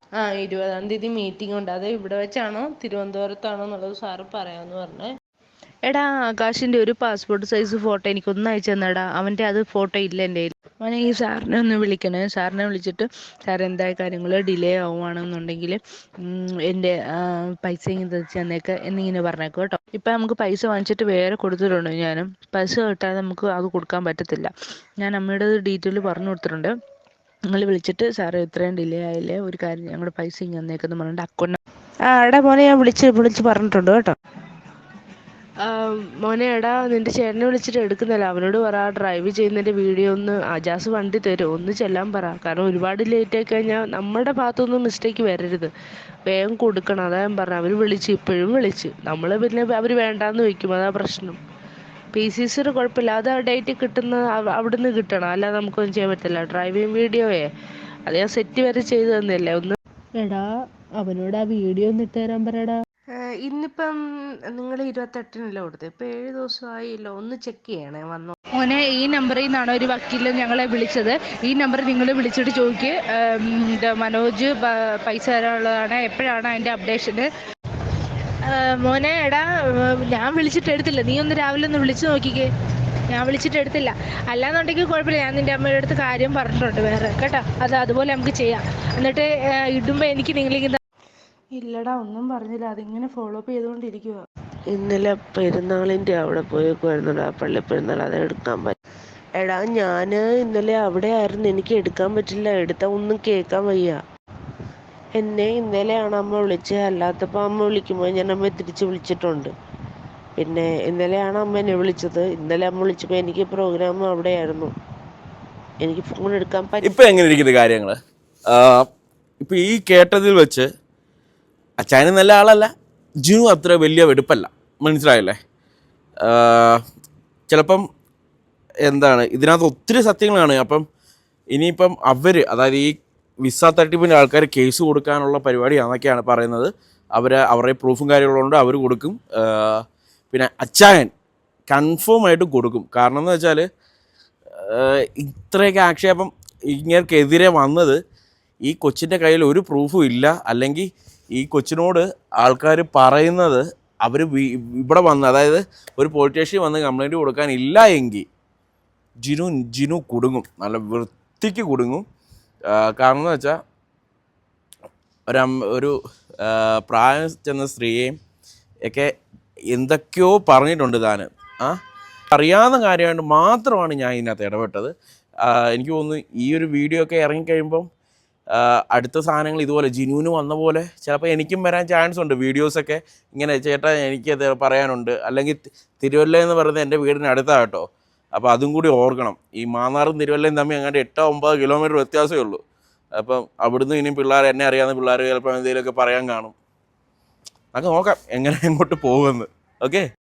20-ാം തീയതി മീറ്റിംഗ് ഉണ്ട്. അത് ഇവിടെ വെച്ചാണോ തിരുവനന്തപുരത്താണോ എന്നുള്ളത് സാറ് പറയാമെന്ന് പറഞ്ഞേ. എടാ ആകാശിൻ്റെ ഒരു പാസ്പോർട്ട് സൈസ് ഫോട്ടോ എനിക്കൊന്ന് അയച്ചു തന്നെടാ. അവൻ്റെ അത് ഫോട്ടോ ഇല്ല എൻ്റെ കയ്യിൽ. അവനെ ഈ സാറിനെ ഒന്ന് വിളിക്കണേ. സാറിനെ വിളിച്ചിട്ട് സാർ എന്തായ കാര്യങ്ങൾ ഡിലേ ആവുകയാണെന്നുണ്ടെങ്കിൽ എൻ്റെ പൈസ ഇങ്ങനെ തിരിച്ച് തന്നേക്ക് എന്നിങ്ങനെ പറഞ്ഞേക്കും കേട്ടോ. ഇപ്പം നമുക്ക് പൈസ വാങ്ങിച്ചിട്ട് വേറെ കൊടുത്തിട്ടുണ്ട്. ഞാനും പൈസ കിട്ടാതെ നമുക്ക് അത് കൊടുക്കാൻ പറ്റത്തില്ല. ഞാൻ അമ്മയുടെ ഡീറ്റെയിൽ പറഞ്ഞു കൊടുത്തിട്ടുണ്ട്. നിങ്ങൾ വിളിച്ചിട്ട് സാറ് ഇത്രയും ഡിലേ ആയില്ലേ, ഒരു കാര്യം ഞങ്ങളുടെ പൈസ ഇങ്ങനെ തന്നേക്കെന്ന് പറഞ്ഞിട്ട് അക്കൗണ്ട് എടാ മോനെ ഞാൻ വിളിച്ച് പറഞ്ഞിട്ടുണ്ട് കേട്ടോ. മോനെ എടാ നിൻ്റെ ചേട്ടനെ വിളിച്ചിട്ട് എടുക്കുന്നില്ല. അവനോട് പറ ഡ്രൈവ് ചെയ്യുന്നതിൻ്റെ വീഡിയോ ഒന്ന് അജാസ് വണ്ടി തരും, ഒന്ന് ചെല്ലാൻ പറ. കാരണം ഒരുപാട് ലേറ്റ് ആയി കഴിഞ്ഞാൽ നമ്മുടെ ഭാഗത്തൊന്നും മിസ്റ്റേക്ക് വരരുത്. വേഗം കൊടുക്കണം. അതാ ഞാൻ പറഞ്ഞു. അവർ ഇപ്പോഴും വിളിച്ച് നമ്മൾ പിന്നെ അവർ വേണ്ടാന്ന് വയ്ക്കും. അതാ പ്രശ്നം. PCCയുടെ കുഴപ്പമില്ല. അത് ഡേറ്റ് കിട്ടുന്ന അവിടുന്ന് കിട്ടണം, അല്ലാതെ നമുക്കൊന്നും ചെയ്യാൻ പറ്റില്ല. ഡ്രൈവിങ് വീഡിയോയെ അത് ഞാൻ സെറ്റ് വരെ ചെയ്ത് തന്നില്ലേ. ഒന്ന് എടാ അവനോട് ആ വീഡിയോ ഒന്ന് ഇട്ട് തരാൻ പറയടാ. ഇന്നിപ്പം നിങ്ങൾ 28-നല്ലേ കൊടുത്തത്, ഇപ്പം 7 ദിവസമായില്ലോ. ഒന്ന് ചെക്ക് ചെയ്യണേ വന്നോ. മോനെ ഈ നമ്പറിൽ നിന്നാണ് ഒരു വക്കീൽ ഞങ്ങളെ വിളിച്ചത്. ഈ നമ്പർ നിങ്ങൾ വിളിച്ചിട്ട് ചോദിക്കുക മനോജ് പൈസ തരാനുള്ളതാണ്, എപ്പോഴാണ് അതിൻ്റെ അപ്ഡേഷന്. മോനെ എടാ ഞാൻ വിളിച്ചിട്ട് എടുത്തില്ല. നീ ഒന്ന് രാവിലെ ഒന്ന് വിളിച്ചു നോക്കിക്കേ. ഞാൻ വിളിച്ചിട്ട് എടുത്തില്ല. അല്ലാന്നുണ്ടെങ്കിൽ കുഴപ്പമില്ല, ഞാൻ നിൻ്റെ അമ്മയുടെ അടുത്ത് കാര്യം പറഞ്ഞിട്ടുണ്ട് വേറെ കേട്ടോ. അതുപോലെ നമുക്ക് ചെയ്യാം. എന്നിട്ട് ഇടുമ്പോൾ എനിക്ക് നിങ്ങളിങ്ങനെ ഇല്ലടാ ഒന്നും പറഞ്ഞില്ല, അതിങ്ങനെ ഫോളോ അപ്പ് ചെയ്തുകൊണ്ടിരിക്കുക. ഇന്നലെ പെരുന്നാളിൻ്റെ അവിടെ പോയേക്കുമായിരുന്നടാ, പള്ളി പെരുന്നാൾ, അത് എടുക്കാൻ പറ്റും. എടാ ഞാൻ ഇന്നലെ അവിടെ ആയിരുന്നു, എനിക്ക് എടുക്കാൻ പറ്റില്ല, എടുത്താൽ ഒന്നും കേൾക്കാൻ വയ്യ. എന്നെ ഇന്നലെയാണ് അമ്മ വിളിച്ചത്, അല്ലാത്തപ്പോൾ അമ്മ വിളിക്കുമ്പോൾ ഞാൻ അമ്മയെ തിരിച്ച് വിളിച്ചിട്ടുണ്ട്. പിന്നെ ഇന്നലെയാണ് അമ്മ എന്നെ വിളിച്ചത്. ഇന്നലെ അമ്മ വിളിച്ചപ്പോൾ എനിക്ക് പ്രോഗ്രാം അവിടെയായിരുന്നു, എനിക്ക് ഫോൺ എടുക്കാൻ പറ്റും. ഇപ്പം എങ്ങനെ ഇരിക്കുന്നത് കാര്യങ്ങൾ? ഇപ്പം ഈ കേട്ടതിൽ വെച്ച് അച്ചായന് നല്ല ആളല്ല, ജിനു അത്ര വലിയ വെടുപ്പല്ല, മനസ്സിലായല്ലേ? ചിലപ്പം എന്താണ് ഇതിനകത്ത് ഒത്തിരി സത്യങ്ങളാണ്. അപ്പം ഇനിയിപ്പം അതായത് ഈ വിസ തട്ടിപ്പിൻ്റെ ആൾക്കാർ കേസ് കൊടുക്കാനുള്ള പരിപാടിയാണെന്നൊക്കെയാണ് പറയുന്നത്. അവരുടെ പ്രൂഫും കാര്യങ്ങളുണ്ട്, അവർ കൊടുക്കും. പിന്നെ അച്ചായൻ കൺഫേം ആയിട്ട് കൊടുക്കും. കാരണം എന്ന് വെച്ചാൽ ഇത്രയൊക്കെ ആക്ഷേപം ഇങ്ങനെക്കെതിരെ വന്നത് ഈ കൊച്ചിൻ്റെ കയ്യിൽ ഒരു പ്രൂഫും ഇല്ല. അല്ലെങ്കിൽ ഈ കൊച്ചിനോട് ആൾക്കാർ പറയുന്നത് അവർ ഇവിടെ വന്ന്, അതായത് ഒരു പോലീസ് സ്റ്റേഷനിൽ വന്ന് കംപ്ലൈൻറ്റ് കൊടുക്കാനില്ല എങ്കിൽ ജിനു കുടുങ്ങും, നല്ല വൃത്തിക്ക് കുടുങ്ങും. കാരണം എന്ന് വെച്ചാൽ ഒരു പ്രായം ചെന്ന സ്ത്രീയെയും ഒക്കെ എന്തൊക്കെയോ പറഞ്ഞിട്ടുണ്ട് താൻ. അറിയാവുന്ന കാര്യമായിട്ട് മാത്രമാണ് ഞാൻ ഇതിനകത്ത് ഇടപെട്ടത്. എനിക്ക് തോന്നുന്നു ഈ ഒരു വീഡിയോ ഒക്കെ ഇറങ്ങിക്കഴിയുമ്പം അടുത്ത സാധനങ്ങൾ ഇതുപോലെ ജിനുവിന് വന്ന പോലെ ചിലപ്പോൾ എനിക്കും വരാൻ ചാൻസ് ഉണ്ട്. വീഡിയോസൊക്കെ ഇങ്ങനെ ചേട്ടാ എനിക്കത് പറയാനുണ്ട്, അല്ലെങ്കിൽ തിരുവല്ല എന്ന് പറയുന്നത് എൻ്റെ വീടിന് അടുത്താണ് കേട്ടോ. അപ്പോൾ അതും കൂടി ഓർക്കണം. ഈ മാന്നാറും തിരുവല്ലയും തമ്മിൽ അങ്ങോട്ട് 8-9 കിലോമീറ്റർ വ്യത്യാസമേ ഉള്ളൂ. അപ്പം അവിടുന്ന് ഇനിയും പിള്ളേർ, എന്നെ അറിയാവുന്ന പിള്ളേർ ചിലപ്പോൾ എന്തെങ്കിലുമൊക്കെ പറയാൻ കാണും. നമുക്ക് നോക്കാം എങ്ങനെ എങ്ങോട്ട് പോകുമെന്ന്. ഓക്കെ.